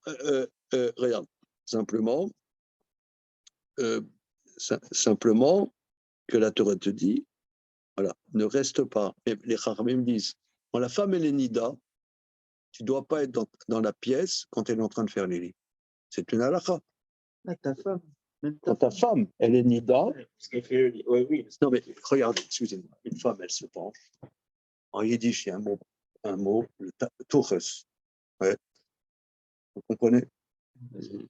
regarde, simplement que la Torah te dit, voilà, ne reste pas. Et les Chachamim disent, quand la femme elle est nida, tu ne dois pas être dans la pièce quand elle est en train de faire les lits. C'est une halakha. Ah, ta femme. Quand ta femme, elle est nida, Parce qu'elle fait le lit. Oui, oui. non mais regardez, excusez-moi, une femme, elle se penche. En yiddish, il y a un mot, le toches. Ouais. Vous comprenez?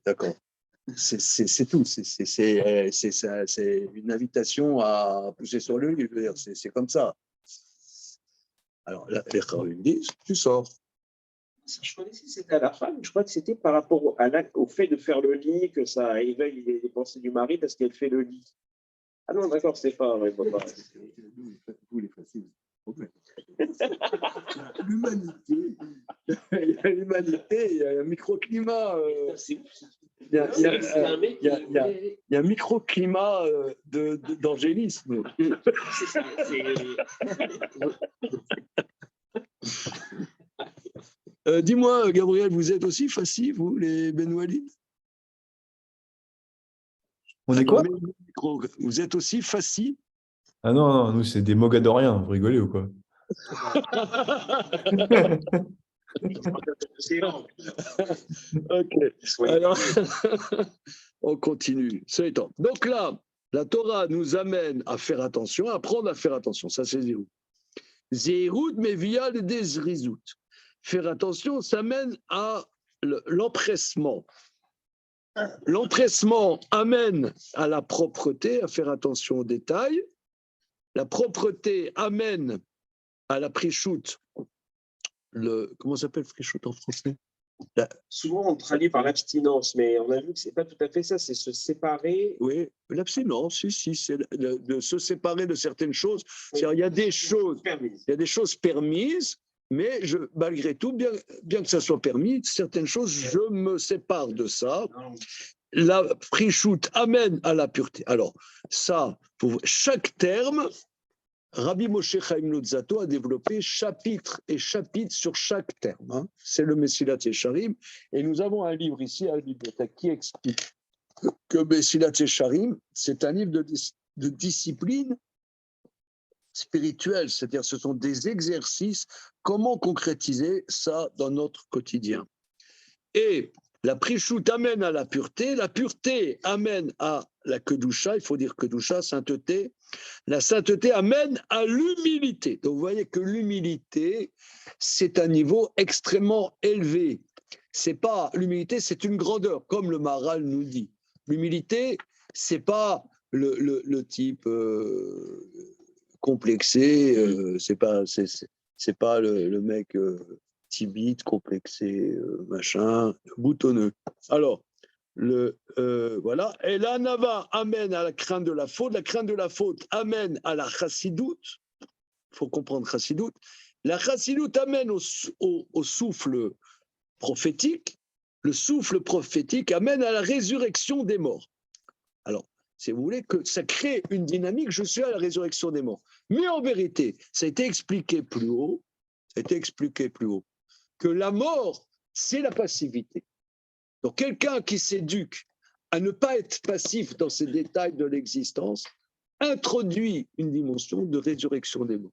D'accord. C'est tout. C'est une invitation à pousser sur le lit. Je veux dire, c'est comme ça. Alors, les Khaouim disent, tu sors. Ça, je connaissais cette à la femme, je crois que c'était par rapport au fait de faire le lit, que ça éveille les pensées du mari parce qu'elle fait le lit. Ah non, d'accord, c'est pas vrai, papa. Vous, les faciles. L'humanité, il y a l'humanité, il y a un microclimat. Il y a un microclimat d'angélisme. Dis-moi, Gabriel, vous êtes aussi facile, vous, les Benoualid? On est quoi? Vous êtes aussi facile? Ah non, non, nous, c'est des mogadoriens. Vous rigolez ou quoi? Ok. Alors, on continue. C'est étant. Donc là, la Torah nous amène à faire attention, à apprendre à faire attention. Ça, c'est Zéhout. Zéhout, mais via le Dezrizout. Faire attention, ça mène à l'empressement. L'empressement amène à la propreté, à faire attention aux détails. La propreté amène à la prichoute. Comment s'appelle prichoute en français? Souvent, on traduit par l'abstinence, mais on a vu que ce n'est pas tout à fait ça, c'est se séparer. Oui, l'abstinence, si, c'est de se séparer de certaines choses. Oui. Il y a des choses permises, mais malgré tout, bien que ça soit permis, certaines choses, je me sépare de ça. La prichoute amène à la pureté. Alors, ça, pour chaque terme, Rabbi Moshe Chaim Luzzatto a développé chapitre et chapitre sur chaque terme. Hein. C'est le Messilat Yesharim. Et nous avons un livre ici à la bibliothèque qui explique que Messilat Yesharim, c'est un livre de discipline spirituelle. C'est-à-dire ce sont des exercices, comment concrétiser ça dans notre quotidien. Et la prichoute amène à la pureté amène à la kedusha, il faut dire kedusha, sainteté. La sainteté amène à l'humilité. Donc vous voyez que l'humilité, c'est un niveau extrêmement élevé. C'est pas l'humilité, c'est une grandeur, comme le Maharal nous dit. L'humilité, c'est pas le type complexé, c'est pas le mec timide, complexé, machin, boutonneux. Alors, voilà. Et la nava amène à la crainte de la faute amène à la chassidoute. Il faut comprendre chassidoute. La chassidoute amène au souffle prophétique. Le souffle prophétique amène à la résurrection des morts. Alors, si vous voulez, que ça crée une dynamique, je suis à la résurrection des morts. Mais en vérité, ça a été expliqué plus haut, que la mort, c'est la passivité. Donc, quelqu'un qui s'éduque à ne pas être passif dans ces détails de l'existence introduit une dimension de résurrection des morts.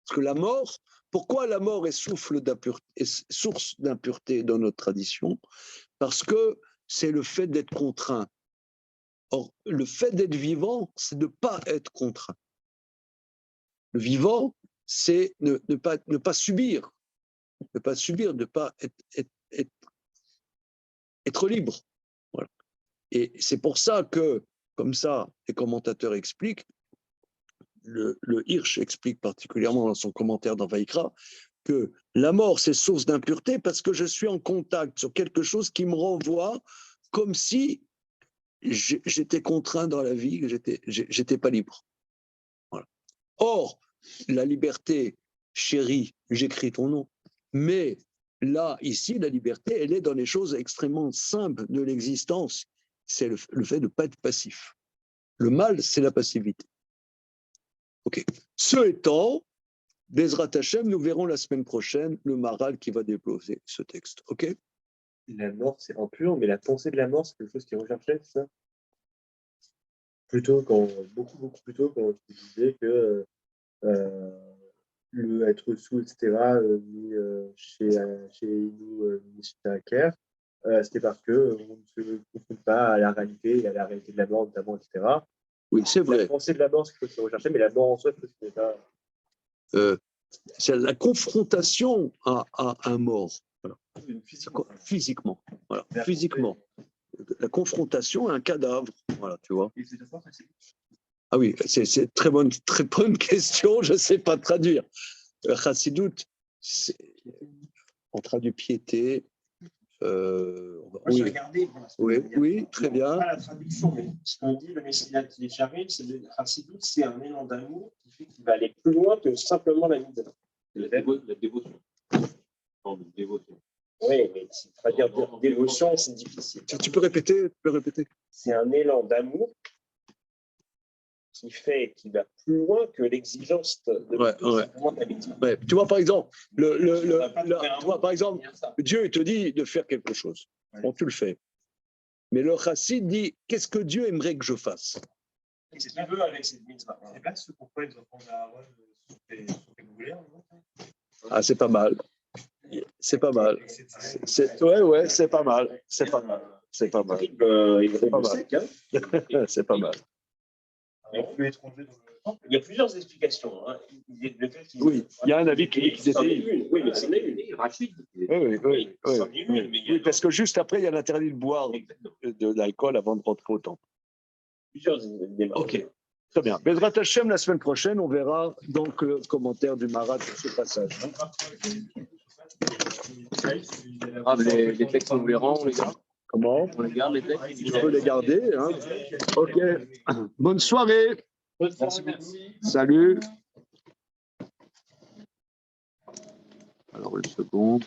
Parce que la mort, pourquoi la mort est source d'impureté dans notre tradition? Parce que c'est le fait d'être contraint. Or, le fait d'être vivant, c'est de ne pas être contraint. Le vivant, c'est ne pas subir, ne pas être libre. Voilà. Et c'est pour ça que, comme ça, les commentateurs expliquent, le Hirsch explique particulièrement dans son commentaire dans Vaïkra, que la mort, c'est source d'impureté parce que je suis en contact sur quelque chose qui me renvoie comme si j'étais contraint dans la vie, j'étais pas libre. Voilà. Or, la liberté, chérie, j'écris ton nom, mais là, ici, la liberté, elle est dans les choses extrêmement simples de l'existence. C'est le fait de ne pas être passif. Le mal, c'est la passivité. Ok. Ce étant, Bezrat Hashem, nous verrons la semaine prochaine le Maharal qui va déposer ce texte. Ok. La mort, c'est impur, mais la pensée de la mort, c'est quelque chose qui est recherché, c'est ça? Beaucoup plus tôt, quand tu disais que le être sous, etc., chez nous, Michel Acker, c'était parce qu'on ne se confronte pas à la réalité, à la réalité de la mort, notamment, etc. Oui, c'est La vrai. pensée de la mort, c'est quelque chose qu'il faut rechercher, mais la mort en soi, c'est ce n'est pas. C'est la confrontation à un mort. Voilà. Physiquement. Voilà. Physiquement. La confrontation à un cadavre. Voilà, tu vois. Ah oui, c'est très bonne question. Je ne sais pas traduire. Chassidout, on traduit piété. Oui. Oui, très bien. Pas la traduction, mais ce qu'on dit, le Messilat Lécharim, c'est le Chassidout, c'est un élan d'amour qui fait qu'il va aller plus loin que simplement la mise. La dévotion. Non, la dévotion. Oui, mais pas dire dévotion, c'est difficile. Tu peux répéter? C'est un élan d'amour qui fait qu'il va plus loin que l'exigence de la mise. Ouais. Tu vois, par exemple, tu vois, par exemple, Dieu il te dit de faire quelque chose. Bon, tu le fais. Mais le chassid dit, qu'est-ce que Dieu aimerait que je fasse? C'est ce qu'il veut avec cette mitzvah. C'est pas ce pourquoi ils ont pris Aaron sur tes boulets. Ah, c'est pas mal. C'est pas mal. Ouais, c'est pas mal. C'est pas mal. C'est pas mal. C'est pas mal. C'est pas mal. Il y a plusieurs explications. Hein. Oui, il y a un avis qui dit. Oui, mais c'en est une. Oui, parce que juste après, il y a l'interdit de boire de l'alcool avant de rentrer au temple. Plusieurs démarches. Ok, très bien. Bezrat Hashem, la semaine prochaine, on verra donc le commentaire du Marat sur ce passage. Ah, les textes, on les rend, on les garde. Comment? On les garde, les textes. Tu peux les garder. Hein. Ok. Bonne soirée. Salut. Alors, une seconde.